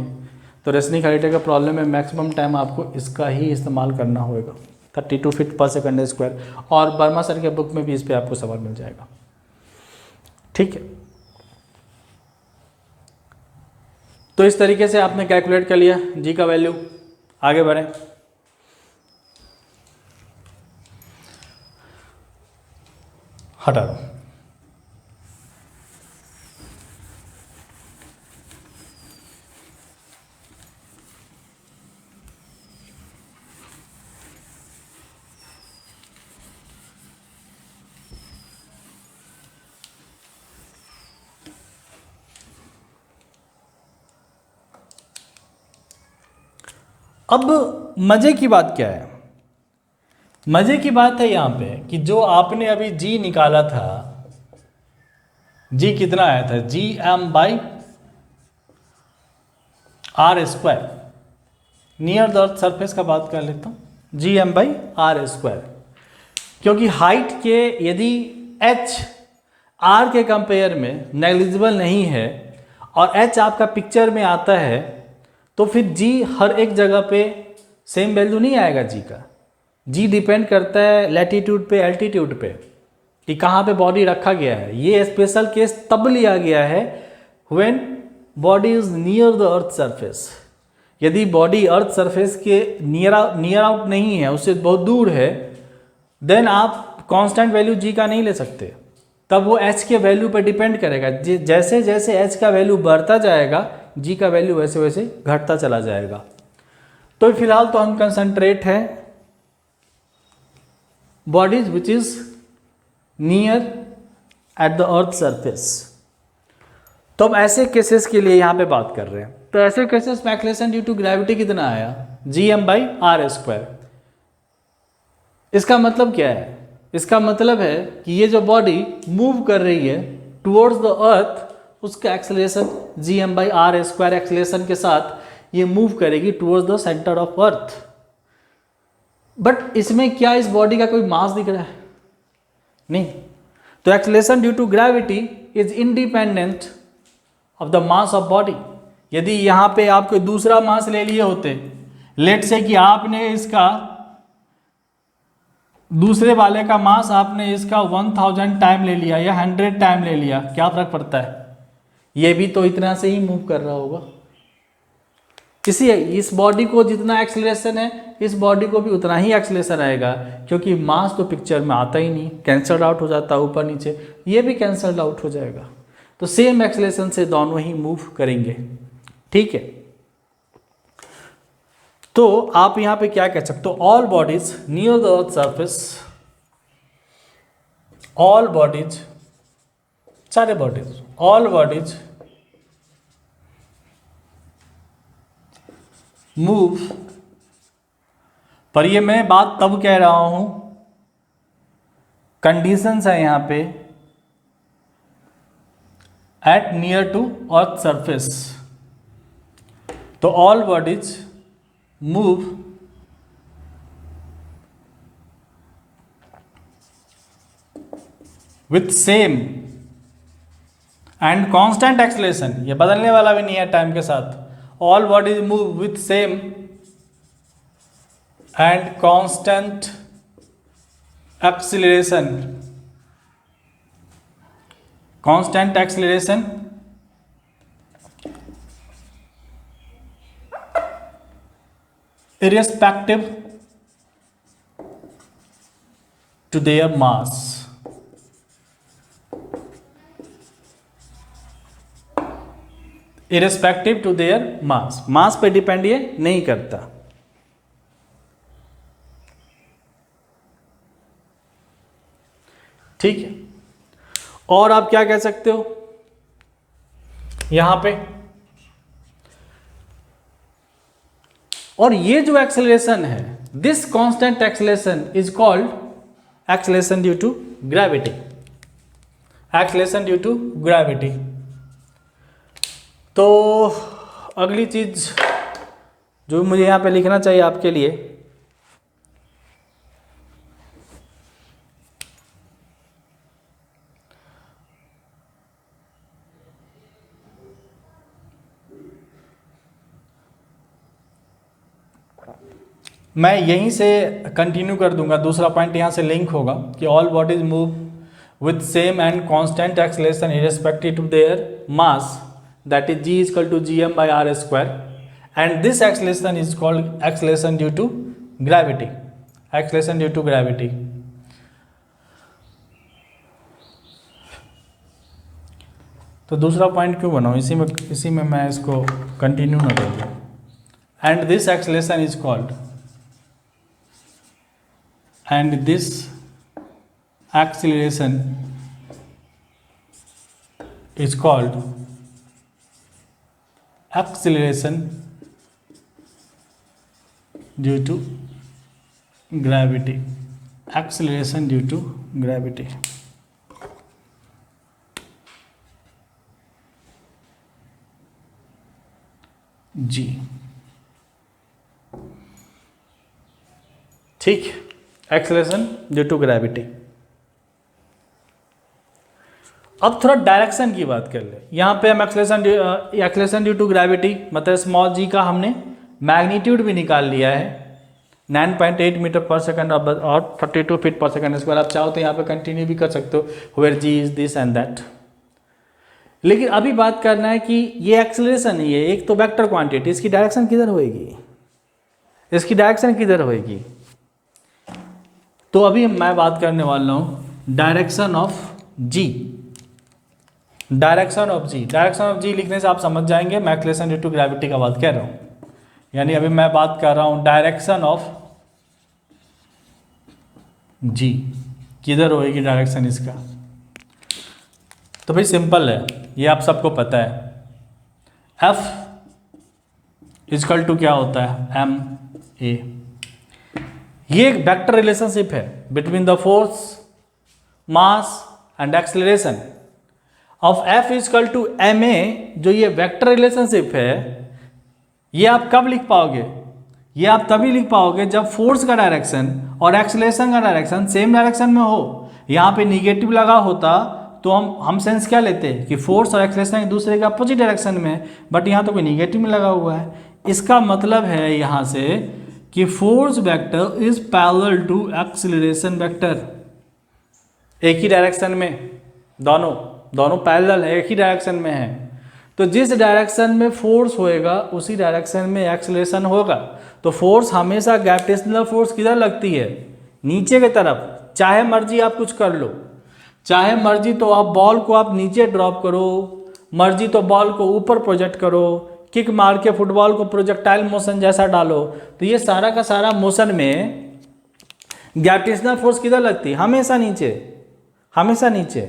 तो रेशनिंग हॉलीडे का प्रॉब्लम में मैक्सिमम टाइम आपको इसका ही इस्तेमाल करना होएगा, 32 फीट पर सेकंड स्क्वायर। और वर्मा सर के बुक में भी इस पर आपको सवाल मिल जाएगा, ठीक है। तो इस तरीके से आपने कैलकुलेट कर लिया जी का वैल्यू। आगे बढ़ें। हटा दो। अब मजे की बात क्या है, मजे की बात है यहाँ पे कि जो आपने अभी जी निकाला था, जी कितना आया था, G M by R square. Near the earth surface का बात कर लेता हूँ, G M by R square, क्योंकि हाइट के यदि एच आर के कंपेयर में नेग्लिजिबल नहीं है और एच आपका पिक्चर में आता है, तो फिर जी हर एक जगह पे सेम वैल्यू नहीं आएगा जी का। जी डिपेंड करता है लैटीट्यूड पे, एल्टीट्यूड पे, कि कहाँ पे बॉडी रखा गया है। ये स्पेशल केस तब लिया गया है when body is near the earth surface. यदि बॉडी अर्थ सरफेस के नियर आउट नहीं है, उससे बहुत दूर है, देन आप कांस्टेंट वैल्यू जी का नहीं ले सकते, तब वो एच के वैल्यू पर डिपेंड करेगा। जैसे जैसे एच का वैल्यू बढ़ता जाएगा जी का वैल्यू वैसे वैसे घटता चला जाएगा। तो फिलहाल तो हम कंसंट्रेट है bodies which is near at the earth surface. तो हम ऐसे केसेस के लिए यहाँ पे बात कर रहे हैं। तो ऐसे केसेस में एक्सेलरेशन ड्यू टू ग्रेविटी कितना आया, G M by R square. इसका मतलब क्या है, इसका मतलब है कि ये जो बॉडी मूव कर रही है टुवर्ड्स द अर्थ, उसका acceleration G M by R square acceleration के साथ ये मूव करेगी towards the centre of earth. But इसमें क्या इस बॉडी का कोई मास दिख रहा है? नहीं। तो acceleration due to gravity is independent of the mass of body. यदि यहाँ पे आप कोई दूसरा मास ले लिए होते, लेट से कि आपने इसका दूसरे वाले का मास आपने इसका 1000 टाइम ले लिया या 100 टाइम ले लिया, क्या फर्क पड़ता है? ये भी तो इतना से ही मूव कर रहा होगा। इस बॉडी को जितना एक्सेलरेशन है, इस बॉडी को भी उतना ही एक्सेलरेशन आएगा, क्योंकि मास तो पिक्चर में आता ही नहीं, कैंसल्ड आउट हो जाता है ऊपर नीचे, ये भी कैंसल्ड आउट हो जाएगा। तो सेम एक्सेलरेशन से दोनों ही मूव करेंगे, ठीक है। तो आप यहां पे क्या कह सकते हो, all bodies near the earth surface, all bodies, सारे बॉडीज, ऑल बॉडीज मूव। पर ये मैं बात तब कह रहा हूं, कंडीशंस है यहां पे, at near to earth surface. तो all bodies move with same and constant acceleration, ये बदलने वाला भी नहीं है टाइम के साथ। All bodies move with same and constant acceleration constant acceleration irrespective to their mass. irrespective to their mass, mass पे डिपेंड ये नहीं करता। ठीक है, और आप क्या कह सकते हो यहां पे, और ये जो एक्सेलरेशन है, this constant acceleration is called acceleration due to gravity, acceleration due to gravity. तो अगली चीज जो मुझे यहां पे लिखना चाहिए आपके लिए, मैं यहीं से कंटिन्यू कर दूंगा, दूसरा पॉइंट यहाँ से लिंक होगा कि all bodies move with same and constant acceleration irrespective to their mass, that is G equal to G M by R square, and this acceleration is called acceleration due to gravity, acceleration due to gravity. तो दूसरा point क्यों बनाऊँ, इसी में मैं इसको continue ना करूँ। And this acceleration is called, and this acceleration is called acceleration due to gravity, acceleration due to gravity। जी ठीक, एक्सेलरेशन ड्यू टू ग्रेविटी। अब थोड़ा डायरेक्शन की बात कर ले। यहाँ पे हम एक्सेलरेशन ड्यू टू ग्रेविटी मतलब स्मॉल जी का हमने मैग्नीट्यूड भी निकाल लिया है, 9.8 मीटर पर सेकंड और 32 फीट पर सेकंड स्क्वायर। आप चाहो तो यहाँ पे कंटिन्यू भी कर सकते हो, where G is this and that. लेकिन अभी बात करना है कि ये एक्सेलरेशन ही है, एक तो वेक्टर क्वांटिटी, इसकी डायरेक्शन किधर होएगी, इसकी डायरेक्शन किधर होएगी। तो अभी मैं बात करने वाला हूं direction of G, direction of G. Direction of G लिखने से आप समझ जाएंगे मैं एक्सेलरेशन ड्यू टू ग्रेविटी का बात कर रहा हूं, यानी अभी मैं बात कर रहा हूं डायरेक्शन ऑफ जी, किधर होएगी डायरेक्शन इसका। तो भाई सिंपल है, ये आप सबको पता है, एफ इजकल टू क्या होता है, एम ए। ये एक वेक्टर रिलेशनशिप है between the force, mass and acceleration of F is equal to M A. जो ये वेक्टर रिलेशनशिप है, ये आप कब लिख पाओगे, ये आप तभी लिख पाओगे जब फोर्स का डायरेक्शन और एक्सेलरेशन का डायरेक्शन सेम डायरेक्शन में हो। यहाँ पे निगेटिव लगा होता तो हम सेंस क्या लेते हैं कि फोर्स और एक्सेलरेशन एक दूसरे के अपोजिट डायरेक्शन में, बट यहाँ तो कोई निगेटिव में लगा हुआ है। इसका मतलब है यहाँ से कि force vector is parallel to acceleration vector, एक ही डायरेक्शन में, दोनों पैरेलल है, एक ही डायरेक्शन में है। तो जिस डायरेक्शन में फोर्स होएगा उसी डायरेक्शन में एक्सेलरेशन होगा। तो फोर्स हमेशा ग्रेविटेशनल फोर्स किधर लगती है, नीचे की तरफ। चाहे मर्जी आप कुछ कर लो, चाहे मर्जी तो आप बॉल को आप नीचे ड्रॉप करो, मर्जी तो बॉल को ऊपर प्रोजेक्ट करो, किक मार के फुटबॉल को प्रोजेक्टाइल मोशन जैसा डालो, तो ये सारा का सारा मोशन में ग्रेविटेशनल फोर्स किधर लगती है, हमेशा नीचे, हमेशा नीचे।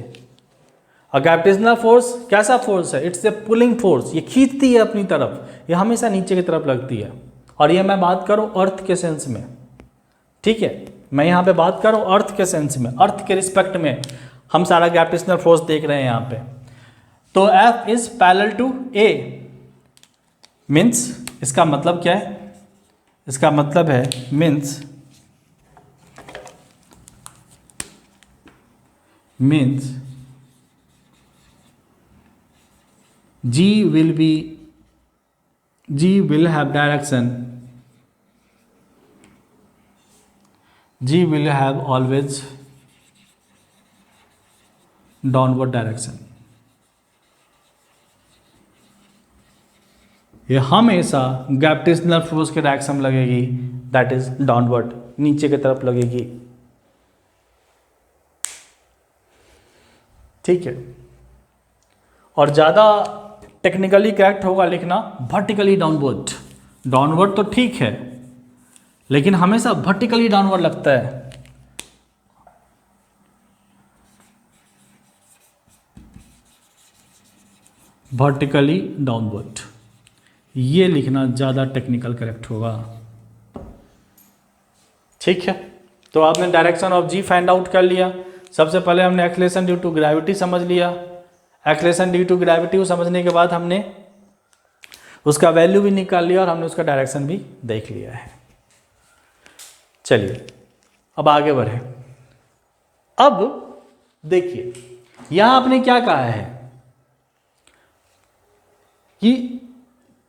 और ग्रेविटेशनल फोर्स कैसा फोर्स है, इट्स ए पुलिंग फोर्स, ये खींचती है अपनी तरफ, ये हमेशा नीचे की तरफ लगती है। और ये मैं बात करूं अर्थ के सेंस में, ठीक है, मैं यहाँ पे बात करूं अर्थ के सेंस में, अर्थ के रिस्पेक्ट में हम सारा ग्रेविटेशनल फोर्स देख रहे हैं यहाँ पे। तो F is parallel to A means, इसका मतलब क्या है, इसका मतलब है means G will have direction, G will have always downward direction, ये हमेशा ग्रेविटेशनल फोर्स के डायरेक्शन में लगेगी, दैट इज डाउनवर्ड, नीचे की तरफ लगेगी। ठीक है, और ज़्यादा टेक्निकली करेक्ट होगा लिखना वर्टिकली डाउनवर्ड। डाउनवर्ड तो ठीक है, लेकिन हमेशा वर्टिकली डाउनवर्ड लगता है। वर्टिकली डाउनवर्ड, ये लिखना ज़्यादा टेक्निकल करेक्ट होगा। ठीक है, तो आपने direction of G find out कर लिया। सबसे पहले हमने एक्सेलरेशन ड्यू टू ग्रेविटी समझ लिया। एक्सेलरेशन ड्यू टू ग्रेविटी को समझने के बाद हमने उसका वैल्यू भी निकाल लिया और हमने उसका डायरेक्शन भी देख लिया है। चलिए अब आगे बढ़े। अब देखिए यहां आपने क्या कहा है कि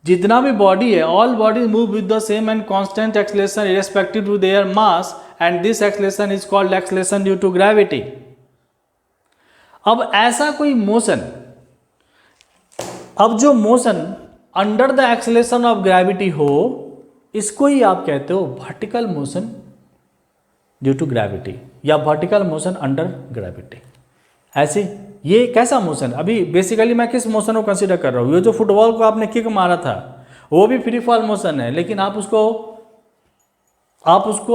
जितना भी बॉडी है, all bodies move with the same and constant acceleration irrespective to their mass and this acceleration is called acceleration due to gravity. अब ऐसा कोई मोशन, अब जो motion under the acceleration of gravity हो, इसको ही आप कहते हो vertical motion due to gravity या वर्टिकल मोशन अंडर ग्रेविटी। ऐसे ये कैसा मोशन, अभी बेसिकली मैं किस मोशन को कंसीडर कर रहा हूँ, ये जो फुटबॉल को आपने किक मारा था वो भी फ्री फॉल मोशन है, लेकिन आप उसको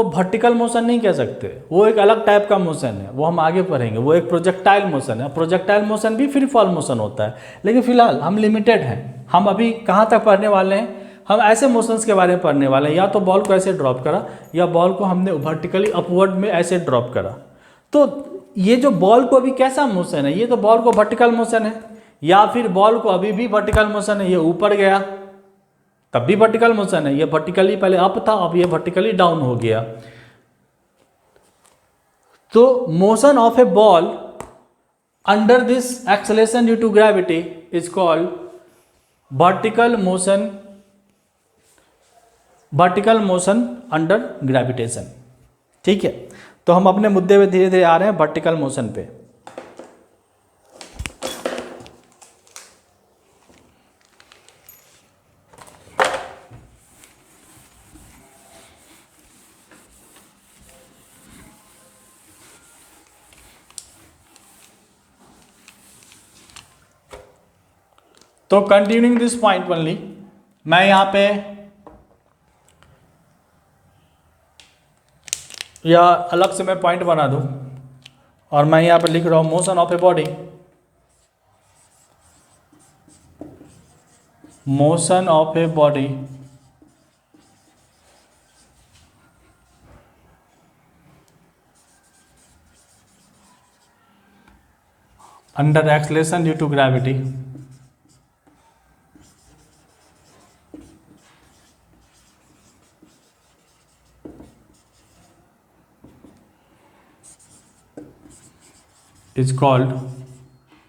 वर्टिकल मोशन नहीं कह सकते, वो एक अलग टाइप का मोशन है, वो हम आगे पढ़ेंगे। वो एक प्रोजेक्टाइल मोशन है। प्रोजेक्टाइल मोशन भी फ्री फॉल मोशन होता है, लेकिन फिलहाल हम लिमिटेड हैं। हम अभी कहाँ तक पढ़ने वाले हैं, हम ऐसे मोशंस के बारे में पढ़ने वाले हैं, या तो बॉल को ऐसे ड्रॉप करा या बॉल को हमने वर्टिकली अपवर्ड में ऐसे ड्रॉप करा। तो ये जो बॉल को अभी कैसा मोशन है, ये तो बॉल को वर्टिकल मोशन है, या फिर बॉल को अभी भी वर्टिकल मोशन है, ये ऊपर गया तब भी वर्टिकल मोशन है, ये वर्टिकली पहले अप था अब ये वर्टिकली डाउन हो गया। तो motion of a ball under this acceleration due to gravity is called vertical motion under gravitation. ठीक है, तो हम अपने मुद्दे पे धीरे धीरे आ रहे हैं, वर्टिकल मोशन पे। तो कंटिन्यूइंग दिस पॉइंट ओनली, मैं यहां पे या अलग से मैं पॉइंट बना दूं और मैं यहां पे लिख रहा हूं motion of a body, motion of a body under acceleration due to gravity is called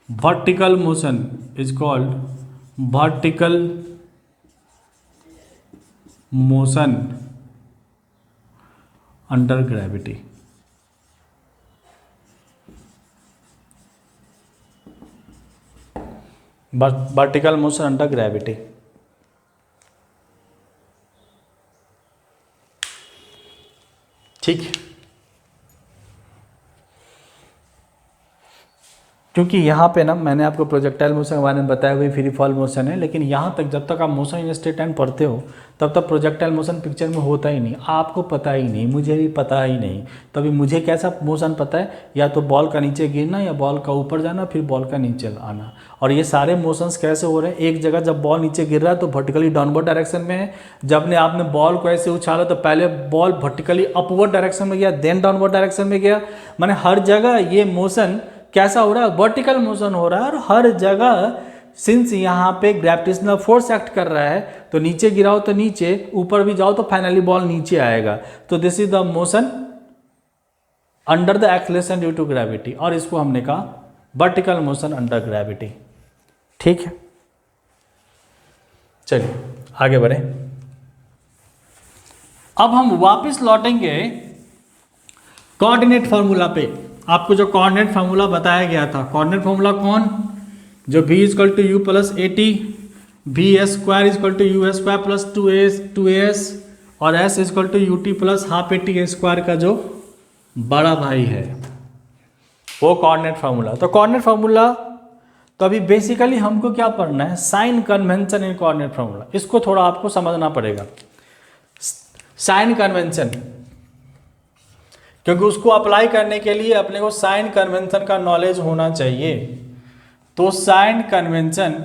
vertical motion, is called vertical motion under gravity। Vertical motion under gravity. ठीक है, क्योंकि यहाँ पे ना मैंने आपको प्रोजेक्टाइल मोशन के बारे में बताया हुआ फ्री फॉल मोशन है, लेकिन यहाँ तक जब तक आप मोशन इन स्ट्रेट लाइन पढ़ते हो तब तक प्रोजेक्टाइल मोशन पिक्चर में होता ही नहीं, आपको पता ही नहीं, मुझे भी पता ही नहीं। तो अभी मुझे कैसा मोशन पता है, या तो बॉल का नीचे गिरना या बॉल का ऊपर जाना फिर बॉल का नीचे आना। और ये सारे मोशंस कैसे हो रहे हैं, एक जगह जब बॉल नीचे गिर रहा है तो वर्टिकली डाउनवर्ड डायरेक्शन में है, जब आपने बॉल को ऐसे उछाला तो पहले बॉल वर्टिकली अपवर्ड डायरेक्शन में गया देन डाउनवर्ड डायरेक्शन में गया। माने हर जगह ये मोशन कैसा हो रहा है, वर्टिकल मोशन हो रहा है। और हर जगह सिंस यहाँ पे ग्रेविटेशनल फोर्स एक्ट कर रहा है तो नीचे गिराओ तो नीचे, ऊपर भी जाओ तो फाइनली बॉल नीचे आएगा। तो this is the motion under the acceleration due to gravity, और इसको हमने कहा वर्टिकल मोशन अंडर ग्रेविटी। ठीक है, चलिए आगे बढ़े। अब हम वापस लौटेंगे कोऑर्डिनेट फार्मूला पे। आपको जो कोऑर्डिनेट फार्मूला बताया गया था, कोऑर्डिनेट फार्मूला कौन, जो v equal to U plus A T V square is equal to U square plus 2as और s is equal to U T plus half A T square का जो बड़ा भाई है वो कोऑर्डिनेट फार्मूला। तो कोऑर्डिनेट फार्मूला तो अभी बेसिकली हमको क्या पढ़ना है, sign convention in coordinate formula. इसको थोड़ा आपको समझना पड़ेगा, साइन कन्वेंशन, क्योंकि उसको अप्लाई करने के लिए अपने को साइन कन्वेंशन का नॉलेज होना चाहिए। तो sign convention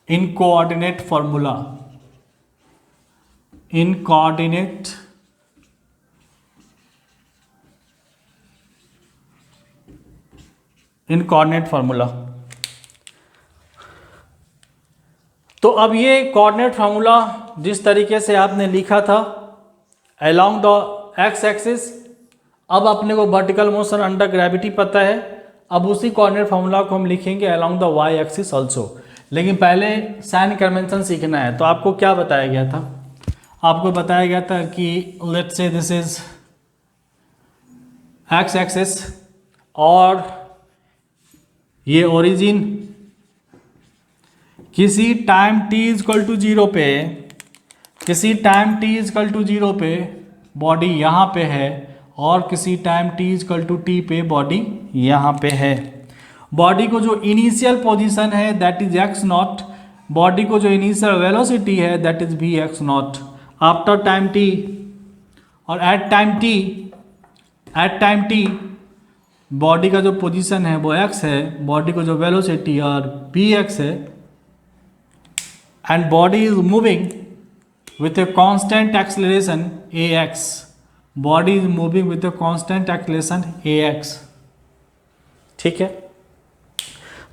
in coordinate formula, in coordinate formula. तो अब ये कोऑर्डिनेट फार्मूला जिस तरीके से आपने लिखा था अलोंग द एक्स एक्सिस, अब अपने को वर्टिकल मोशन अंडर ग्रेविटी पता है, अब उसी कोऑर्डिनेट फार्मूला को हम लिखेंगे along the Y axis also. लेकिन पहले साइन कन्वेंशन सीखना है। तो आपको क्या बताया गया था, आपको बताया गया था कि let's say this is x X और ये ओरिजिन किसी टाइम t इजकल टू 0 पे, किसी टाइम t इजकल टू 0 पे बॉडी यहाँ पे है और किसी time t is equal to t पे बॉडी यहाँ पे है। बॉडी को जो इनिशियल पोजीशन है that is x naught, body को जो इनिशियल वेलोसिटी है that is v x naught after time t, और एट टाइम t बॉडी का जो पोजीशन है वो x है, बॉडी को जो वेलोसिटी और px है, and body is moving with a constant acceleration ax, body is moving with a constant acceleration ax। ठीक है,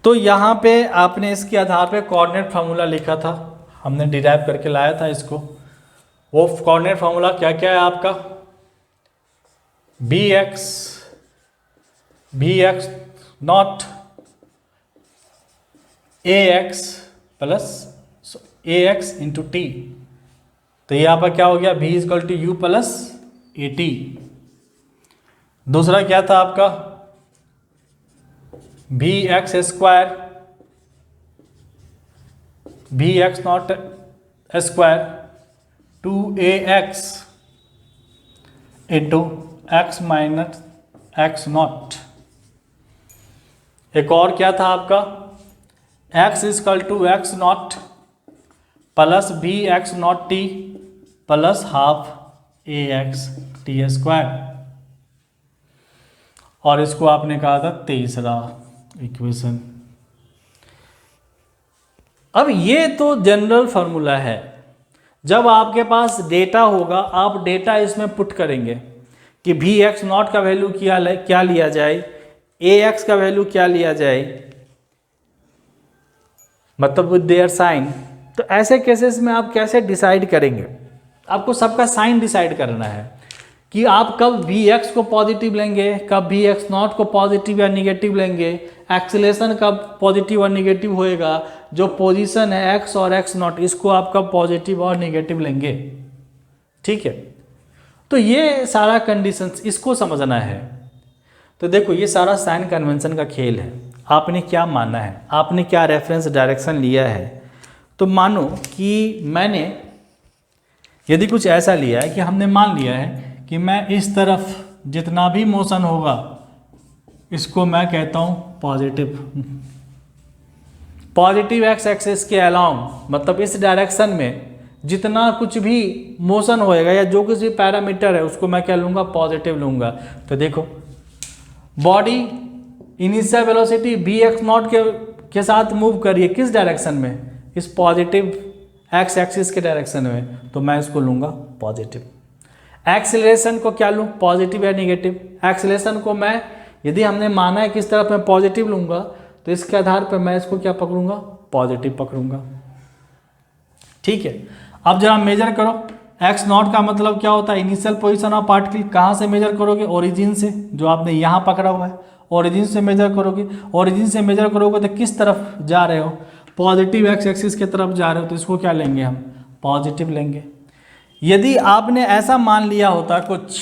तो यहाँ पे आपने इसके आधार पे कोऑर्डिनेट फार्मूला लिखा था, हमने डिराइव करके लाया था इसको। वो कोऑर्डिनेट फार्मूला क्या क्या है आपका, bx naught ax plus ax into T. तो यहाँ पर क्या हो गया, v is equal to U plus A T. दूसरा क्या था आपका, bx square, bx naught square 2ax into x minus x naught. एक और क्या था आपका, x is equal to x naught plus V X naught T plus half A X T square, और इसको आपने कहा था तीसरा इक्वेशन। अब ये तो जनरल फार्मूला है, जब आपके पास डेटा होगा आप डेटा इसमें पुट करेंगे कि भी एक्स नॉट का वैल्यू क्या लिया जाए, ए एक्स का वैल्यू क्या लिया जाए, मतलब विद देयर साइन। तो ऐसे केसेस में आप कैसे डिसाइड करेंगे, आपको सबका साइन डिसाइड करना है कि आप कब वी एक्स को पॉजिटिव लेंगे, कब वी एक्स नॉट को पॉजिटिव या निगेटिव लेंगे, एक्सेलरेशन कब पॉजिटिव और निगेटिव होएगा, जो पोजीशन है एक्स और एक्स नॉट इसको आप कब पॉजिटिव और निगेटिव लेंगे। ठीक है, तो ये सारा कंडीशंस इसको समझना है। तो देखो ये सारा साइन कन्वेंशन का खेल है, आपने क्या माना है, आपने क्या रेफरेंस डायरेक्शन लिया है। तो मानो कि मैंने यदि कुछ ऐसा लिया है कि हमने मान लिया है कि मैं इस तरफ जितना भी मोशन होगा इसको मैं कहता हूँ पॉजिटिव एक्स एक्सिस के अलाउंग, मतलब इस डायरेक्शन में जितना कुछ भी मोशन होएगा या जो कुछ भी पैरामीटर है उसको मैं क्या लूँगा, पॉजिटिव लूँगा। तो देखो body initial velocity V X naught के साथ मूव करिए किस डायरेक्शन में, इस पॉजिटिव एक्स एक्सिस के डायरेक्शन में, तो मैं इसको लूँगा पॉजिटिव। एक्सेलरेशन को क्या लूँ, पॉजिटिव या निगेटिव। एक्सेलरेशन को मैं यदि हमने माना है किस तरफ मैं पॉजिटिव लूँगा तो इसके आधार पर मैं इसको क्या पकड़ूंगा, पॉजिटिव पकड़ूंगा। ठीक है, अब जरा मेजर करो, एक्स नॉट का मतलब क्या होता है, इनिशियल पोजीशन ऑफ पार्टिकल। कहाँ से मेजर करोगे, ओरिजिन से, जो आपने यहाँ पकड़ा हुआ है ओरिजिन से मेजर करोगे। ओरिजिन से मेजर करोगे तो किस तरफ जा रहे हो, पॉजिटिव एक्स एक्सिस की तरफ जा रहे हो, तो इसको क्या लेंगे हम, पॉजिटिव लेंगे। यदि आपने ऐसा मान लिया होता कुछ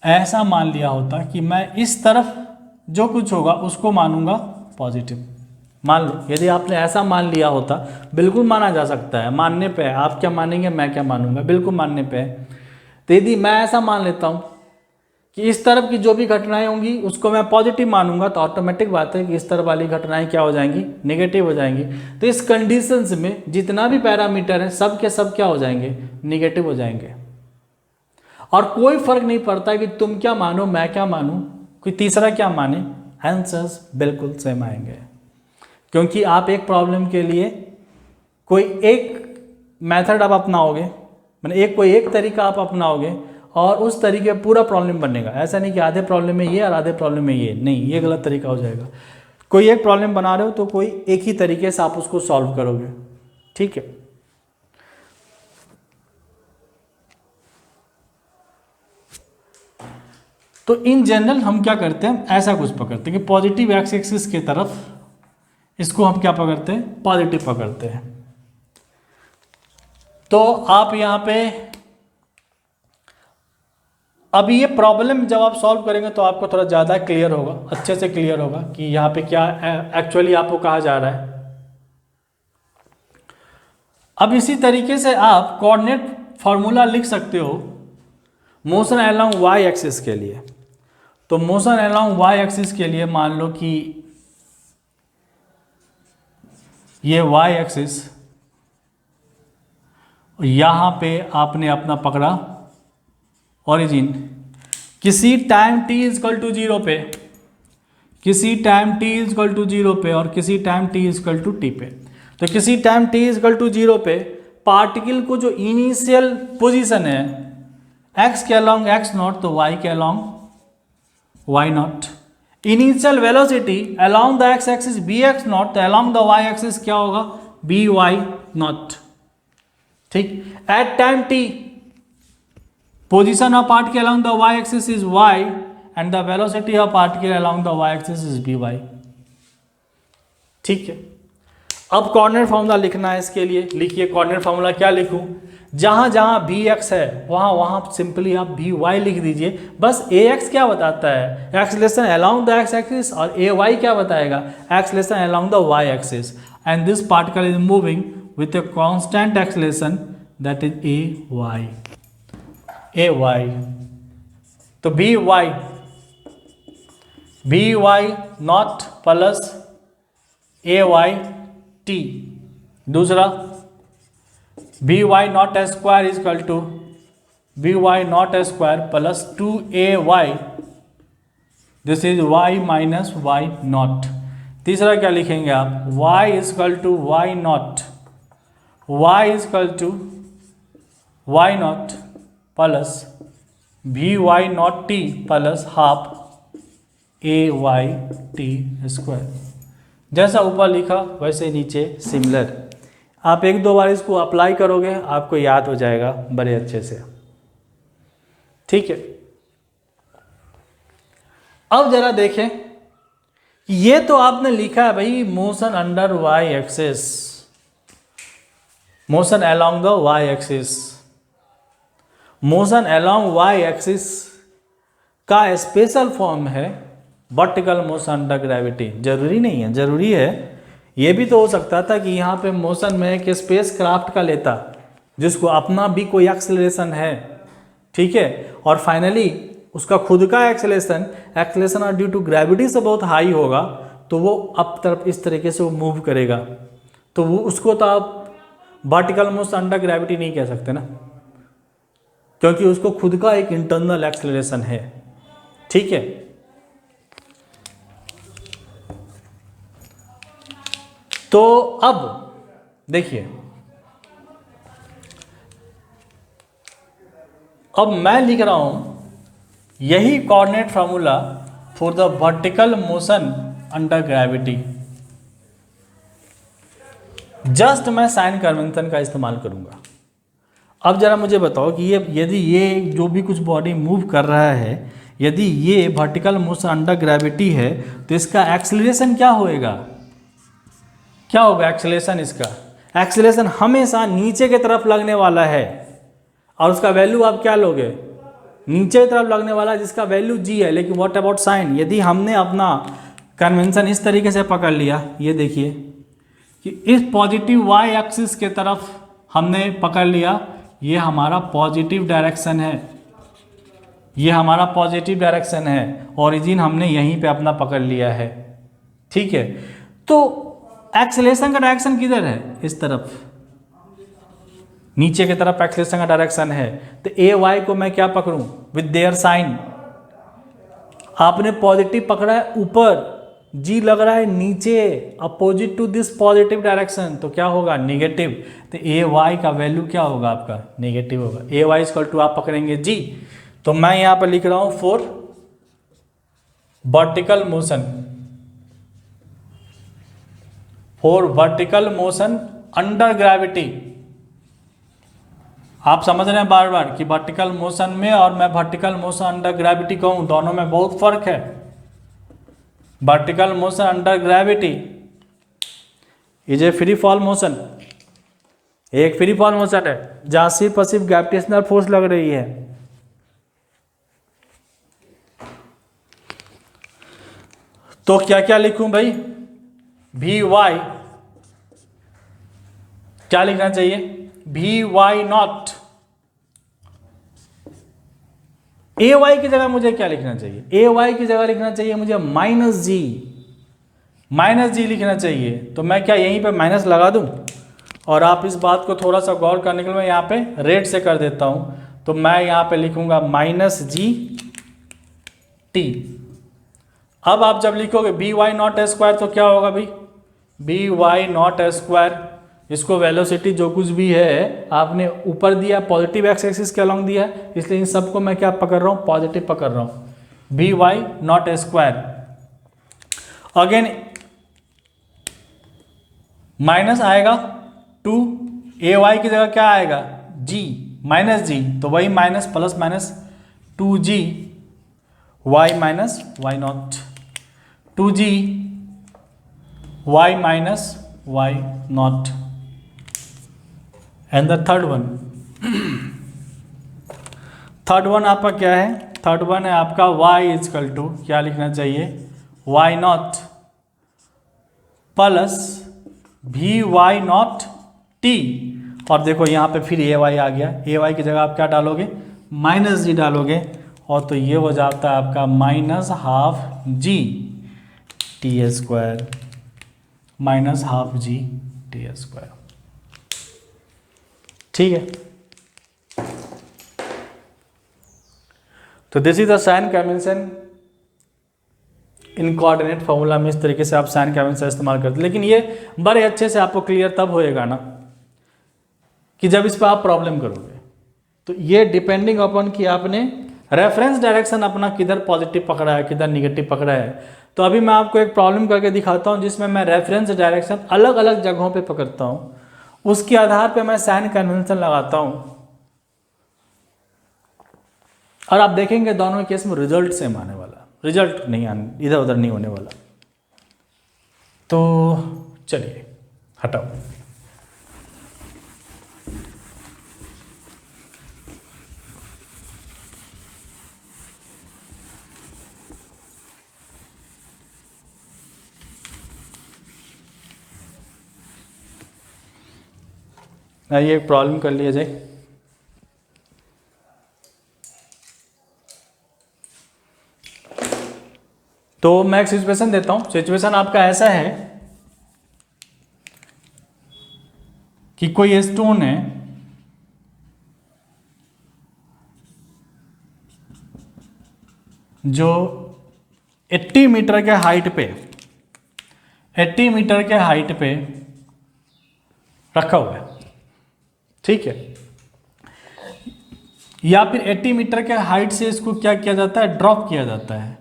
ऐसा मान लिया होता कि मैं इस तरफ जो कुछ होगा उसको मानूंगा पॉजिटिव। मान लो यदि आपने ऐसा मान लिया होता, बिल्कुल माना जा सकता है, मानने पे है, आप क्या मानेंगे मैं क्या मानूंगा, बिल्कुल मानने पे है। तो यदि मैं ऐसा मान लेता हूँ कि इस तरफ की जो भी घटनाएं होंगी उसको मैं पॉजिटिव मानूंगा, तो ऑटोमेटिक बात है कि इस तरफ वाली घटनाएं क्या हो जाएंगी, नेगेटिव हो जाएंगी। तो इस कंडीशंस में जितना भी पैरामीटर है सब के सब क्या हो जाएंगे, नेगेटिव हो जाएंगे। और कोई फर्क नहीं पड़ता कि तुम क्या मानो मैं क्या मानूं, कोई तीसरा क्या माने, आंसर्स बिल्कुल सेम आएंगे। क्योंकि आप एक प्रॉब्लम के लिए कोई एक मेथड आप अपनाओगे, मैंने कोई एक तरीका आप अपनाओगे और उस तरीके पूरा प्रॉब्लम बनेगा। ऐसा नहीं कि आधे प्रॉब्लम में ये और आधे प्रॉब्लम में ये, नहीं, ये गलत तरीका हो जाएगा। कोई एक प्रॉब्लम बना रहे हो तो कोई एक ही तरीके से आप उसको सॉल्व करोगे, ठीक है। तो इन जनरल हम क्या करते हैं, ऐसा कुछ पकड़ते हैं कि पॉजिटिव एक्स एक्सिस की तरफ इसको हम क्या पकड़ते हैं, पॉजिटिव पकड़ते हैं। तो आप यहाँ पे अभी ये प्रॉब्लम जब आप सॉल्व करेंगे तो आपको थोड़ा ज़्यादा क्लियर होगा, अच्छे से क्लियर होगा कि यहाँ पे क्या एक्चुअली आपको कहा जा रहा है। अब इसी तरीके से आप कोऑर्डिनेट फॉर्मूला लिख सकते हो मोशन अलोंग वाई एक्सिस के लिए। तो मोशन अलोंग वाई एक्सिस के लिए मान लो कि ये वाई एक्सिस, यहाँ पे आपने अपना पकड़ा ओरिजिन किसी टाइम t इजकल टू 0 पे, किसी टाइम t इजकल टू 0 पे और किसी time t is equal to t पे। तो किसी टाइम t इजकल टू 0 पे पार्टिकल को जो इनिशियल पोजीशन है x के अलोंग x नॉट, तो y के along y naught. Initial velocity along the x axis bx naught, तो अलोंग द y एक्सिस क्या होगा, by नॉट, ठीक। At time t position of particle along the y axis is y and the velocity of particle along the y axis is by, ठीक है। अब coordinate formula लिखना है इसके लिए, लिखिए कोऑर्डिनेट फार्मूला क्या लिखूं, जहां जहां भी x है वहां सिंपली आप by लिख दीजिए। बस ax क्या बताता है, acceleration along the x axis, और ay क्या बताएगा, acceleration along the y axis. And this particle is moving with a constant acceleration that is ay। तो by naught plus ay t, दूसरा by naught square is equal to by naught square plus 2ay, this is y minus y naught. तीसरा क्या लिखेंगे आप, y is equal to y naught, y is equal to y not plus by not t plus half ay t square. जैसा ऊपर लिखा वैसे नीचे similar. आप एक दो बार इसको अप्लाई करोगे आपको याद हो जाएगा बड़े अच्छे से, ठीक है। अब जरा देखें, ये तो आपने लिखा है भाई motion under Y axis, motion along the Y axis. Motion along Y axis का स्पेशल फॉर्म है वर्टिकल मोशन अंडर ग्रेविटी। जरूरी नहीं है, जरूरी है ये भी तो हो सकता था कि यहाँ पे मोशन में एक स्पेस क्राफ्ट का लेता जिसको अपना भी कोई एक्सेलरेशन है, ठीक है, और फाइनली उसका खुद का एक्सेलरेशन और ड्यू टू ग्रेविटी से बहुत हाई होगा, तो वो अप तरफ इस तरीके से वो मूव करेगा, तो वो उसको तो आप वर्टिकल मोशन अंडर ग्रेविटी नहीं कह सकते ना, क्योंकि उसको खुद का एक इंटरनल एक्सेलरेशन है, ठीक है। तो अब देखिए, अब मैं लिख रहा हूं यही coordinate formula for the vertical motion under gravity. Just मैं साइन कन्वेंशन का इस्तेमाल करूंगा। अब जरा मुझे बताओ कि ये यदि ये जो भी कुछ बॉडी मूव कर रहा है, यदि ये वर्टिकल मोशन अंडर ग्रेविटी है, तो इसका एक्सेलरेशन क्या होएगा, क्या होगा एक्सेलरेशन, इसका एक्सेलरेशन हमेशा नीचे की तरफ लगने वाला है, और उसका वैल्यू आप क्या लोगे, नीचे की तरफ लगने वाला जिसका वैल्यू जी है। लेकिन व्हाट अबाउट साइन, यदि हमने अपना कन्वेंशन इस तरीके से पकड़ लिया, ये देखिए कि इस पॉजिटिव वाई एक्सिस के तरफ हमने पकड़ लिया, ये हमारा पॉजिटिव डायरेक्शन है, ये हमारा पॉजिटिव डायरेक्शन है, ओरिजिन हमने यहीं पे अपना पकड़ लिया है। ठीक है, तो एक्सेलेरेशन का डायरेक्शन किधर है? इस तरफ, नीचे की तरफ एक्सेलेरेशन का डायरेक्शन है। तो ए वाई को मैं क्या पकड़ूं? With their sign. आपने पॉजिटिव पकड़ा है ऊपर, जी लग रहा है नीचे, opposite to this positive direction, तो क्या होगा? नेगेटिव। तो ए वाई का वैल्यू क्या होगा आपका? नेगेटिव होगा। ए वाई इक्वल टू आप पकड़ेंगे जी, तो मैं यहां पर लिख रहा हूं for vertical motion, for vertical motion under gravity. आप समझ रहे हैं बार बार कि वर्टिकल मोशन में और मैं वर्टिकल मोशन अंडर ग्रेविटी कहूं, दोनों में बहुत फर्क है। Vertical motion under gravity is a free fall motion, एक फ्री फॉल मोशन है जहां सिर्फ और सिर्फ ग्रेविटेशनल फोर्स लग रही है। तो क्या क्या लिखूं भाई? वी वाई क्या लिखना चाहिए? V Y naught. A Y की जगह मुझे क्या लिखना चाहिए? ए वाई की जगह लिखना चाहिए मुझे माइनस जी, माइनस जी लिखना चाहिए। तो मैं क्या यहीं पे माइनस लगा दूं? और आप इस बात को थोड़ा सा गौर करने के लिए मैं यहाँ पे रेड से कर देता हूं। तो मैं यहाँ पे लिखूंगा माइनस जी टी। अब आप जब लिखोगे बी वाई नॉट स्क्वायर तो क्या होगा भाई? बी वाई नॉट स्क्वायर, इसको वेलोसिटी जो कुछ भी है आपने ऊपर दिया, पॉजिटिव एक्स एक्सिस के अलॉन्ग दिया, इसलिए इन सबको मैं क्या पकड़ रहा हूँ? पॉजिटिव पकड़ रहा हूँ। V Y naught square, again minus आएगा टू, ए वाई की जगह क्या आएगा? जी, माइनस जी, तो वही minus plus minus two G Y minus Y naught, two G Y minus Y naught. And the third one, third one आपका क्या है? थर्ड वन है आपका y इजकल टू क्या लिखना चाहिए? Y not plus we why not T. और देखो यहाँ पे फिर ए वाई आ गया, ए वाई की जगह आप क्या डालोगे? माइनस जी डालोगे, और तो ये हो जाता है आपका minus half g t square, minus half g t square. ठीक है, तो this is the sign convention in coordinate formula में। इस तरीके से आप साइन कन्वेंशन इस्तेमाल करते हैं, लेकिन ये बड़े अच्छे से आपको क्लियर तब होएगा ना कि जब इस पर आप प्रॉब्लम करोगे। तो ये डिपेंडिंग अपॉन कि आपने रेफरेंस डायरेक्शन अपना किधर पॉजिटिव पकड़ा है, किधर निगेटिव पकड़ा है। तो अभी मैं आपको एक प्रॉब्लम करके दिखाता हूँ जिसमें मैं रेफरेंस डायरेक्शन अलग अलग जगहों पे पकड़ता हूँ, उसके आधार पे मैं साइन कन्वेंशन लगाता हूँ, और आप देखेंगे दोनों केस में रिजल्ट सेम आने वाला, रिजल्ट नहीं आने, इधर उधर नहीं होने वाला। तो चलिए हटाओ। ये एक प्रॉब्लम कर लिया जाए। तो मैं एक सिचुएशन देता हूं। सिचुएशन आपका ऐसा है कि कोई स्टोन है जो 80 मीटर के हाइट पे, 80 मीटर के हाइट पे रखा हुआ है, ठीक है। या फिर 80 मीटर के हाइट से इसको क्या किया जाता है? ड्रॉप किया जाता है।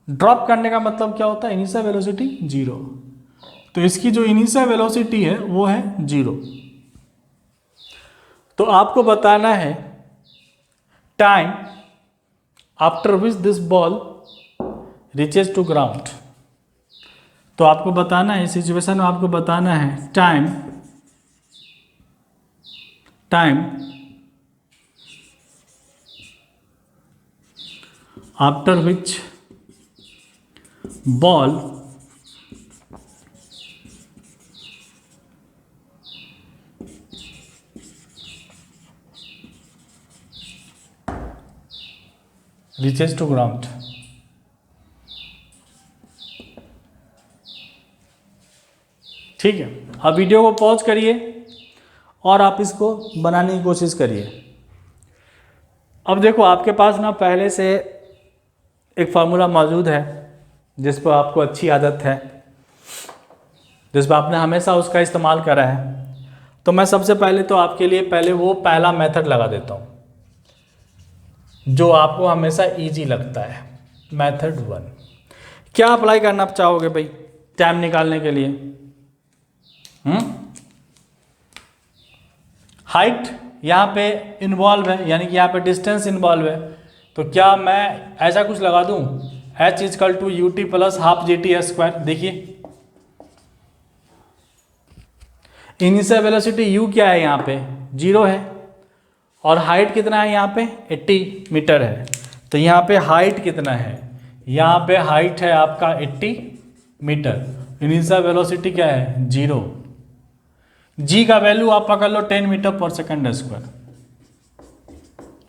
ड्रॉप करने का मतलब क्या होता है? Initial velocity 0। तो इसकी जो इनिशियल वेलोसिटी है वो है 0। तो आपको बताना है time after which this ball reaches to ground. तो आपको बताना है, इस सिचुएशन में आपको बताना है time after which ball reaches to ground। ठीक है, अब वीडियो को पॉज करिए और आप इसको बनाने की कोशिश करिए। अब देखो आपके पास ना पहले से एक फार्मूला मौजूद है जिस पर आपको अच्छी आदत है, जिस पर आपने हमेशा उसका इस्तेमाल करा है। तो मैं सबसे पहले तो आपके लिए पहले वो पहला मेथड लगा देता हूँ जो आपको हमेशा इजी लगता है, मेथड 1। क्या अप्लाई करना चाहोगे भाई टाइम निकालने के लिए? हाइट यहाँ पे इन्वॉल्व है, यानी कि यहाँ पे डिस्टेंस इन्वॉल्व है। तो क्या मैं ऐसा कुछ लगा दूँ h is equal to u t plus half g t square. देखिए इनिशियल वेलोसिटी u क्या है, यहाँ पे 0 है और हाइट कितना है, यहाँ पे 80 मीटर है। तो यहाँ पे हाइट कितना है, यहाँ पे हाइट है आपका 80 मीटर। इनिशियल वेलोसिटी क्या है 0। g का वैल्यू आप पकड़ लो 10 मीटर पर सेकंड स्क्वायर।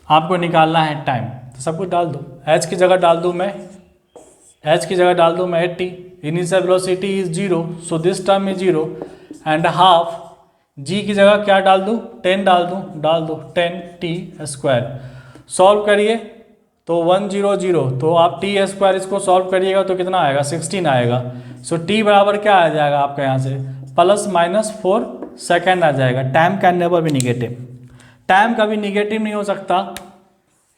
आपको निकालना है टाइम, तो सब कुछ डाल दो। h की जगह डाल दूँ मैं, h की जगह डाल दूँ मैं 80। Initial velocity is 0, so this term is 0 and half g की जगह क्या डाल दूँ, 10 डाल दो 10t स्क्वायर। सॉल्व करिए तो 100, तो आप t स्क्वायर इसको सॉल्व करिएगा तो कितना आएगा 16 आएगा। सो t बराबर क्या आ जाएगा आपका यहाँ से +-4 सेकेंड आ जाएगा। Time can never be negative, time कभी निगेटिव नहीं हो सकता,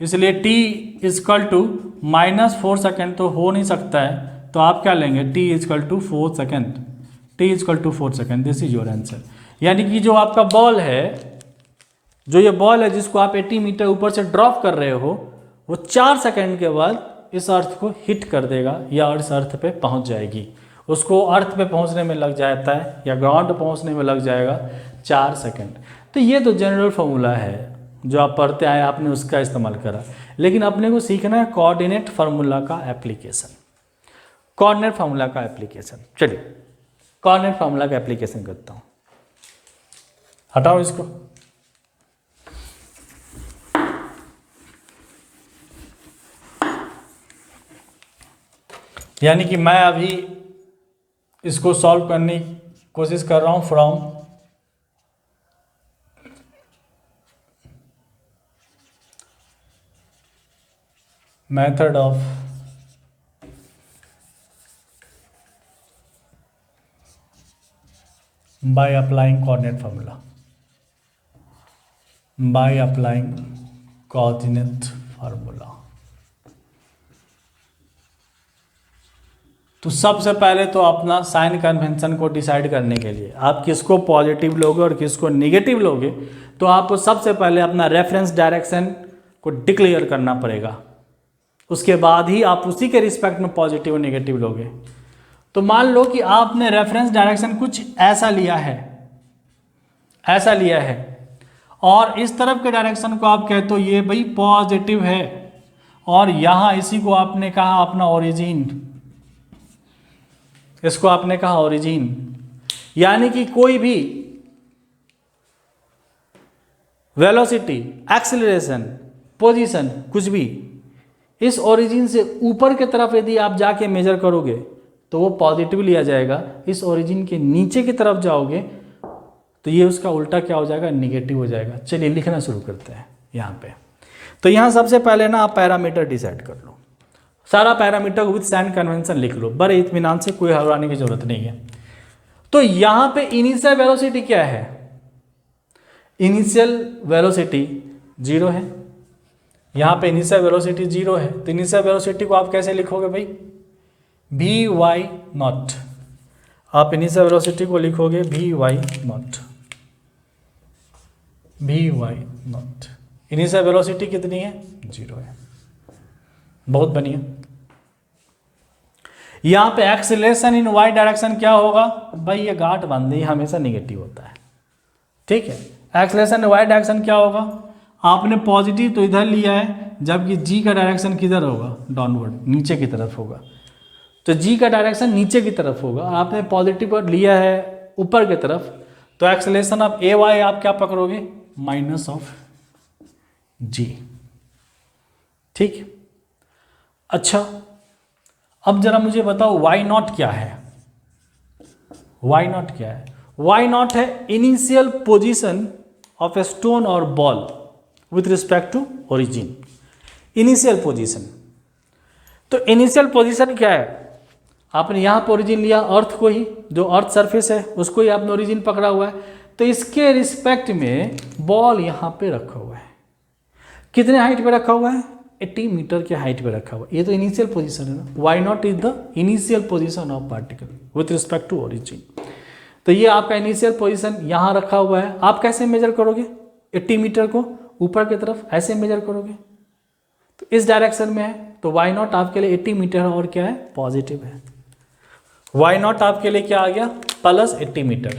इसलिए t इजकल टू -4 सेकेंड तो हो नहीं सकता है। तो आप क्या लेंगे t is equal to 4 second, t is equal to 4 second, this is your answer. यानी कि जो आपका बॉल है, जो ये बॉल है जिसको आप 80 मीटर ऊपर से ड्रॉप कर रहे हो, वो 4 सेकंड के बाद इस अर्थ को हिट कर देगा या इस अर्थ पे पहुंच जाएगी। उसको अर्थ पे पहुंचने में लग जाता है या ग्राउंड पे पहुंचने में लग जाएगा 4 सेकंड। तो ये तो जनरल फार्मूला है जो आप पढ़ते आए, आपने उसका इस्तेमाल करा। लेकिन अपने को सीखना है कोऑर्डिनेट फार्मूला का एप्लीकेशन, कोऑर्डिनेट फार्मूला का एप्लीकेशन। चलिए कोऑर्डिनेट फार्मूला का एप्लीकेशन करता हूँ, हटाओ इसको। यानी कि मैं अभी इसको सॉल्व करने की कोशिश कर रहा हूँ from method of by applying coordinate formula, by applying coordinate formula. तो सबसे पहले तो अपना साइन कन्वेंशन को डिसाइड करने के लिए आप किसको पॉजिटिव लोगे और किसको निगेटिव लोगे, तो आपको सबसे पहले अपना रेफरेंस डायरेक्शन को डिक्लेयर करना पड़ेगा। उसके बाद ही आप उसी के रिस्पेक्ट में पॉजिटिव और निगेटिव लोगे। तो मान लो कि आपने रेफरेंस डायरेक्शन कुछ ऐसा लिया है, ऐसा लिया है, और इस तरफ के डायरेक्शन को आप कहते हो ये भाई पॉजिटिव है, और यहाँ इसी को आपने कहा अपना ओरिजिन, इसको आपने कहा ओरिजिन। यानी कि कोई भी वेलोसिटी, एक्सेलरेशन, पोजीशन, कुछ भी इस ओरिजिन से ऊपर की तरफ यदि आप जाके मेजर करोगे तो वो पॉजिटिव लिया जाएगा। इस ओरिजिन के नीचे की तरफ जाओगे तो ये उसका उल्टा क्या हो जाएगा, निगेटिव हो जाएगा। चलिए लिखना शुरू करते हैं यहाँ पे। तो यहाँ सबसे पहले ना आप पैरामीटर डिसाइड कर लो, सारा पैरामीटर विद साइन कन्वेंशन लिख लो, बड़े इत्मीनान से, कोई घबराने की जरूरत नहीं है। तो यहाँ पे इनिशियल वेलोसिटी क्या है, इनिशियल वेलोसिटी 0 है। यहाँ पे इनिशियल वेलोसिटी 0 है, तो इनिशियल वेलोसिटी को आप कैसे लिखोगे भाई, v/0। आप इनिशियल वेलोसिटी को लिखोगे v/0, v/0। इनिशियल वेलोसिटी कितनी है, 0 है। बहुत बढ़िया। यहाँ पे एक्सीलरेशन इन वाई डायरेक्शन क्या होगा भाई, ये गांठ बांध दी, हमेशा निगेटिव होता है, ठीक है। एक्सीलरेशन इन वाई डायरेक्शन क्या होगा, आपने पॉजिटिव तो इधर लिया है, जबकि जी का डायरेक्शन किधर होगा, डाउनवर्ड, नीचे की तरफ होगा। तो जी का डायरेक्शन नीचे की तरफ होगा, आपने पॉजिटिव पर लिया है ऊपर की तरफ, तो एक्सेलरेशन ऑफ ए वाई आप क्या पकड़ोगे, माइनस ऑफ जी। ठीक, अच्छा अब जरा मुझे बताओ वाई नॉट क्या है। वाई नॉट क्या है? वाई नॉट है initial position of a stone और ball with respect to origin. Initial position, तो इनिशियल पोजीशन क्या है, आपने यहाँ पर ओरिजिन लिया, अर्थ को ही, जो अर्थ सरफेस है उसको ही आपने ओरिजिन पकड़ा हुआ है, तो इसके रिस्पेक्ट में बॉल यहाँ पे रखा हुआ है। कितने हाइट पे रखा हुआ है, 80 मीटर के हाइट पे रखा हुआ है। ये तो इनिशियल पोजीशन है ना, y not is the initial position of particle with respect to origin. तो ये आपका इनिशियल पोजीशन यहाँ रखा हुआ है। आप कैसे मेजर करोगे, 80 मीटर को ऊपर की तरफ ऐसे मेजर करोगे, तो इस डायरेक्शन में है, तो वाई नॉट आपके लिए 80 मीटर और क्या है, पॉजिटिव है। वाई नॉट आपके लिए क्या आ गया, प्लस 80 मीटर,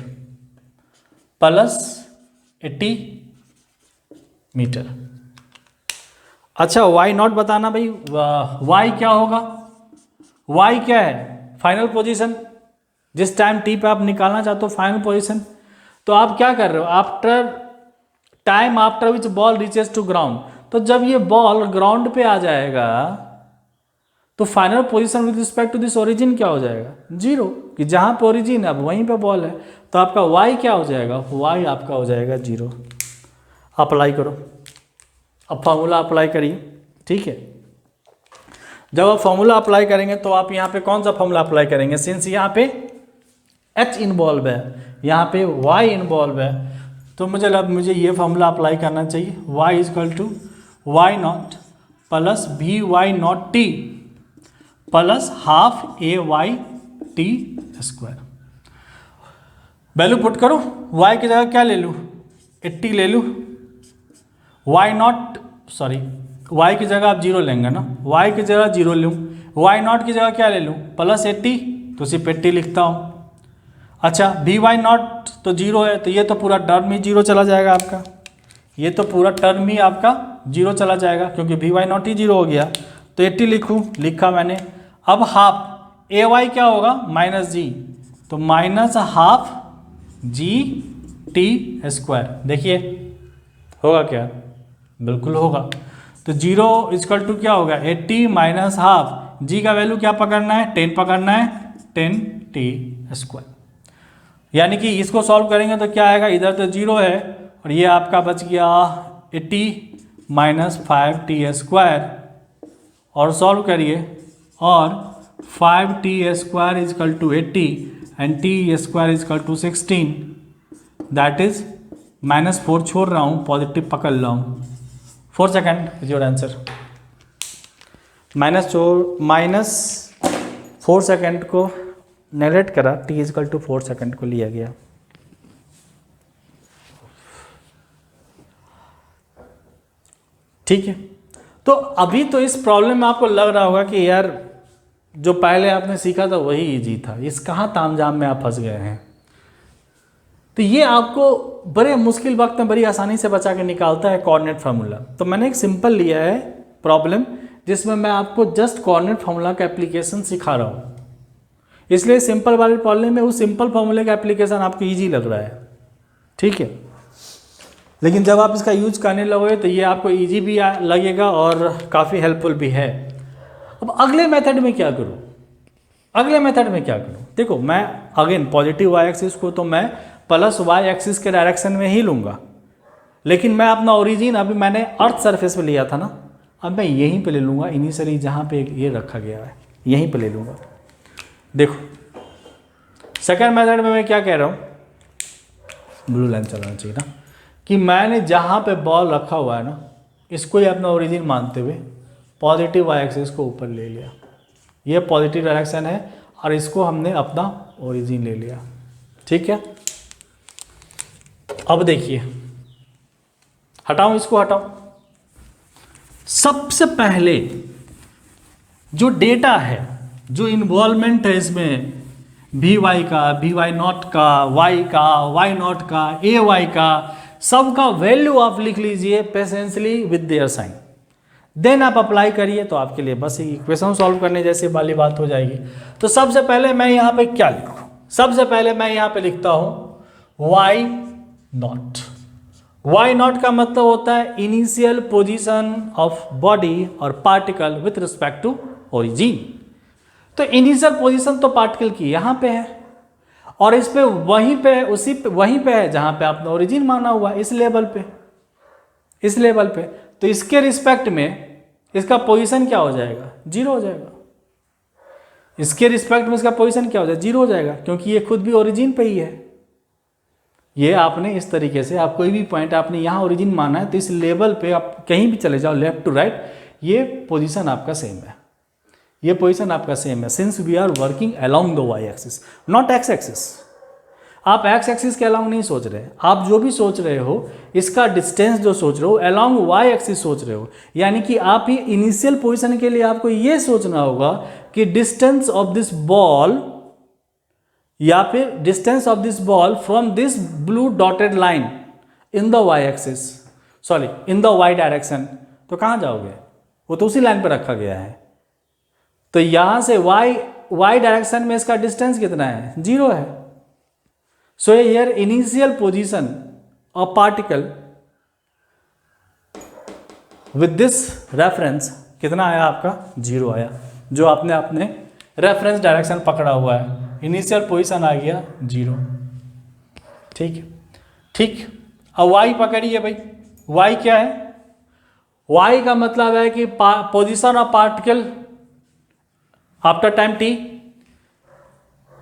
प्लस 80 मीटर। अच्छा वाई नॉट बताना भाई, वाई क्या होगा, वाई क्या है, फाइनल पोजीशन, जिस टाइम टी पे आप निकालना चाहते हो फाइनल पोजीशन। तो आप क्या कर रहे हो, after time after which ball reaches to ground, तो जब ये बॉल ग्राउंड पे आ जाएगा तो final position with respect to this origin क्या हो जाएगा, जीरो, कि जहां पे ओरिजिन है अब वहीं पे बॉल है, तो आपका वाई क्या हो जाएगा, वाई आपका हो जाएगा जीरो। अप्लाई करो, अब फॉर्मूला अप्लाई करिए। ठीक है, जब आप फॉर्मूला अप्लाई करेंगे तो आप यहाँ पे कौन सा फॉर्मूला अप्लाई करेंगे, सिंस यहाँ पे एच इन्वॉल्व है, यहाँ पे वाई इन्वॉल्व है, तो मुझे ये फॉर्मूला अप्लाई करना चाहिए, y is equal to y not plus we why not T plus half a y t square. Value put करो, y की जगह क्या ले लूँ, 80 ले लूँ, y नॉट सॉरी y की जगह आप जीरो लेंगे ना, y की जगह जीरो लूँ, y नॉट की जगह क्या ले लूँ, प्लस 80, तो सिर्फ 80 लिखता हूँ। अच्छा वी वाई नॉट तो जीरो है, तो ये तो पूरा टर्म ही जीरो चला जाएगा आपका, ये तो पूरा टर्म ही आपका जीरो चला जाएगा, क्योंकि वी वाई नॉट ही जीरो हो गया, तो 80 लिखूँ, लिखा मैंने। अब हाफ ए वाई क्या होगा, माइनस जी, तो minus half g t square. देखिए होगा क्या, बिल्कुल होगा। तो जीरो इजकल टू क्या होगा, 80 माइनस हाफ, जी का वैल्यू क्या पकड़ना है, 10 पकड़ना है, 10 टी स्क्वायर। यानी कि इसको सॉल्व करेंगे तो क्या आएगा, इधर तो जीरो है और ये आपका बच गया 80 माइनस 5 टी स्क्वायर, और सॉल्व करिए, और 5 t square is equal to 80 and t square is equal to 16, that is -4 छोड़ रहा हूँ, पॉजिटिव पकड़ रहा हूँ, 4 second is your answer. -4 second को नेगलेक्ट करा, टी इजकल टू 4 सेकेंड को लिया गया। ठीक है, तो अभी तो इस प्रॉब्लम में आपको लग रहा होगा कि यार जो पहले आपने सीखा था वही इजी था, इस कहाँ तामझाम में आप फंस गए हैं। तो ये आपको बड़े मुश्किल वक्त में बड़ी आसानी से बचा के निकालता है कोऑर्डिनेट फार्मूला। तो मैंने एक सिंपल लिया है प्रॉब्लम, जिसमें मैं आपको जस्ट कोऑर्डिनेट फार्मूला का एप्लीकेशन सिखा रहा हूँ, इसलिए सिंपल वाले प्रॉब्लम में उस सिंपल फार्मूले का एप्लीकेशन आपको ईजी लग रहा है। ठीक है, लेकिन जब आप इसका यूज करने लगोगे तो ये आपको ईजी भी लगेगा और काफ़ी हेल्पफुल भी है। अब अगले मेथड में क्या करूँ, अगले मेथड में क्या करूँ, देखो मैं अगेन पॉजिटिव वाई एक्सिस को तो मैं प्लस वाई एक्सिस के डायरेक्शन में ही लूँगा, लेकिन मैं अपना ओरिजिन अभी मैंने अर्थ सरफेस पे लिया था ना, अब मैं यहीं पे ले लूँगा, इनिशियली जहाँ पे ये रखा गया है यहीं पे ले लूँगा। देखो सेकेंड मेथड में मैं क्या कह रहा हूँ, ब्लू लाइन चलाना चाहिए ना, कि मैंने जहाँ पे बॉल रखा हुआ है ना, इसको ही अपना ओरिजिन मानते हुए पॉजिटिव वाई एक्सिस को ऊपर ले लिया, ये पॉजिटिव डायरेक्शन है और इसको हमने अपना ओरिजिन ले लिया। ठीक है, अब देखिए, हटाऊं इसको, हटाऊं। सबसे पहले जो डेटा है, जो इन्वॉल्वमेंट है इसमें, वी वाई का, वी वाई नॉट का, वाई का, वाई नॉट का, ए वाई का, सब का वैल्यू आप लिख लीजिए patiently with their sign, then आप अप्लाई करिए तो आपके लिए बस इक्वेशन सॉल्व करने जैसी वाली बात हो जाएगी। तो सबसे पहले मैं यहाँ पे क्या लिखूँ, सबसे पहले मैं यहाँ पे लिखता हूँ वाई नॉट। वाई नॉट का मतलब होता है इनिशियल पोजीशन ऑफ बॉडी और particle with respect to origin. तो इनिशियल पोजीशन तो पार्टिकल की यहाँ पे है और इस पे वहीं पे उसी पे वहीं पे है जहाँ पे आपने ओरिजिन माना हुआ है, इस लेवल पे, इस लेवल पे। तो इसके रिस्पेक्ट में इसका पोजीशन क्या हो जाएगा, जीरो हो जाएगा। इसके रिस्पेक्ट में इसका पोजीशन क्या हो जाएगा, जीरो हो जाएगा, क्योंकि ये खुद भी ओरिजिन पे ही है। ये आपने इस तरीके से, आप कोई भी पॉइंट आपने यहाँ ओरिजिन माना है तो इस लेवल पे आप कहीं भी चले जाओ लेफ्ट टू राइट, ये पोजीशन आपका सेम है, ये पोजीशन आपका सेम है। Since we are working along the Y axis not x axis. आप एक्स एक्सिस के अलोंग नहीं सोच रहे, आप जो भी सोच रहे हो इसका डिस्टेंस जो सोच रहे हो अलोंग वाई एक्सिस सोच रहे हो। यानी कि आप ये इनिशियल पोजीशन के लिए आपको ये सोचना होगा कि डिस्टेंस ऑफ दिस बॉल या फिर distance of this ball from this blue dotted line in the Y axis, sorry in the y direction. तो कहाँ जाओगे, वो तो उसी लाइन पर रखा गया है। तो यहां से वाई डायरेक्शन में इसका डिस्टेंस कितना है, जीरो है। So here initial position of particle with this reference कितना आया आपका, जीरो आया, जो आपने अपने रेफरेंस डायरेक्शन पकड़ा हुआ है। इनिशियल पोजीशन आ गया जीरो, ठीक है, ठीक। अब वाई पकड़िए भाई, वाई क्या है, वाई का मतलब है कि position of particle after time T.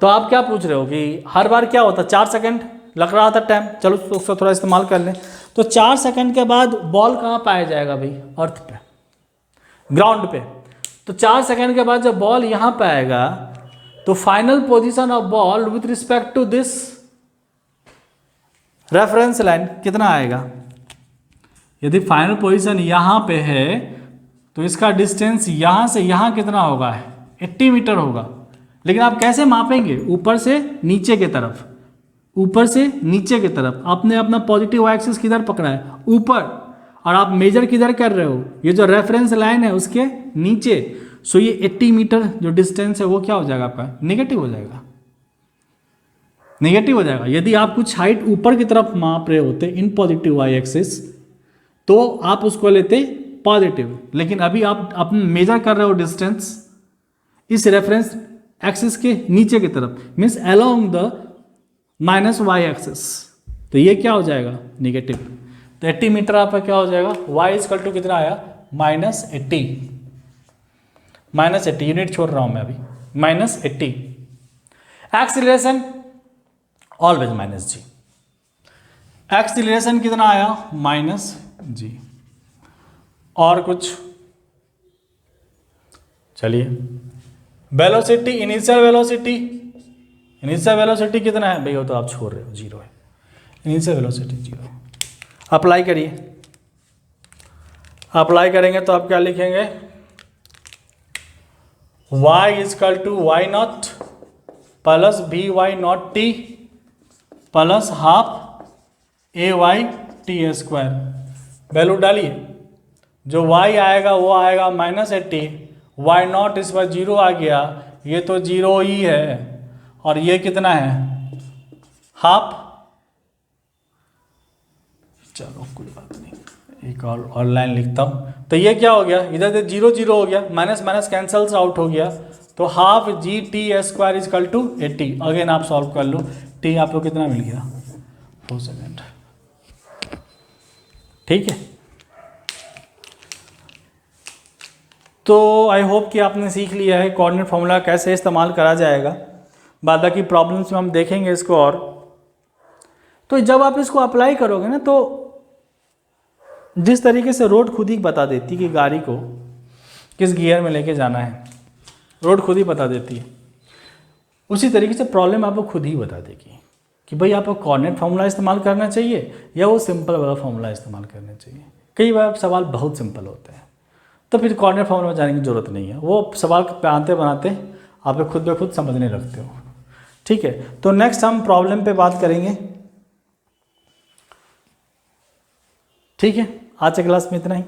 तो आप क्या पूछ रहे हो कि हर बार क्या होता है, 4 सेकंड लग रहा था टाइम, चलो तो उसका थोड़ा इस्तेमाल कर लें। तो 4 सेकंड के बाद बॉल कहाँ पाया जाएगा भाई, अर्थ पे, ग्राउंड पे। तो 4 सेकंड के बाद जब बॉल यहाँ पे आएगा तो final position of ball with respect to this reference line कितना आएगा। यदि फाइनल पोजीशन यहाँ पे है तो इसका डिस्टेंस यहाँ से यहाँ कितना होगा, 80 मीटर होगा। लेकिन आप कैसे मापेंगे, ऊपर से नीचे की तरफ, ऊपर से नीचे की तरफ। आपने अपना पॉजिटिव एक्सिस किधर पकड़ा है, ऊपर, और आप मेजर किधर कर रहे हो, ये जो रेफरेंस लाइन है उसके नीचे। सो ये 80 मीटर जो डिस्टेंस है वो क्या हो जाएगा आपका, नेगेटिव हो जाएगा, नेगेटिव हो जाएगा। यदि आप कुछ हाइट ऊपर की तरफ माप रहे होते इन पॉजिटिव वाई एक्सिस तो आप उसको लेते पॉजिटिव, लेकिन अभी आप अपने मेजर कर रहे हो डिस्टेंस इस रेफरेंस एक्सिस के नीचे की तरफ, means along the minus y axis. तो ये क्या हो जाएगा, नेगेटिव। तो 80 मीटर आपका क्या हो जाएगा, y इजकल टू कितना आया, -80, -80 यूनिट छोड़ रहा हूं मैं अभी, -80। एक्सीलरेशन ऑलवेज -g, एक्सीलरेशन कितना आया, -g। और कुछ, चलिए velocity, initial velocity, initial velocity कितना है भैया, तो आप छोड़ रहे हो, जीरो है, इनिशियल वेलोसिटी जीरो। अप्लाई करिए, अप्लाई करेंगे तो आप क्या लिखेंगे, y is equal to y not plus b why not T plus half a y t square. Value डालिए, जो y आएगा वो आएगा -80, वाई नॉट इस पर जीरो आ गया, ये तो जीरो ही है, और ये कितना है, हाफ। चलो कोई बात नहीं, एक और लाइन लिखता हूँ। तो ये क्या हो गया, इधर से जीरो जीरो हो गया, माइनस माइनस कैंसल्स आउट हो गया, तो half g t square is equal to 80। Again आप सॉल्व कर लो, टी आपको कितना मिल गया, 4 सेकेंड, ठीक है। तो आई होप कि आपने सीख लिया है कोऑर्डिनेट फॉर्मूला कैसे इस्तेमाल करा जाएगा। बाद बाकी प्रॉब्लम्स में हम देखेंगे इसको। और तो जब आप इसको अप्लाई करोगे ना, तो जिस तरीके से रोड खुद ही बता देती कि गाड़ी को किस गियर में लेके जाना है, रोड खुद ही बता देती है, उसी तरीके से प्रॉब्लम आपको खुद ही बता देगी कि भाई आपको कोऑर्डिनेट फॉर्मूला इस्तेमाल करना चाहिए या वो सिंपल वाला फॉर्मूला इस्तेमाल करना चाहिए। कई बार सवाल बहुत सिंपल होते हैं तो फिर कोऑर्डिनेट फॉर्मूला में जाने की जरूरत नहीं है, वो सवाल बनाते बनाते आप खुद ब खुद समझने लगते हो, ठीक है। तो नेक्स्ट हम प्रॉब्लम पे बात करेंगे। ठीक है, आज के क्लास में इतना ही।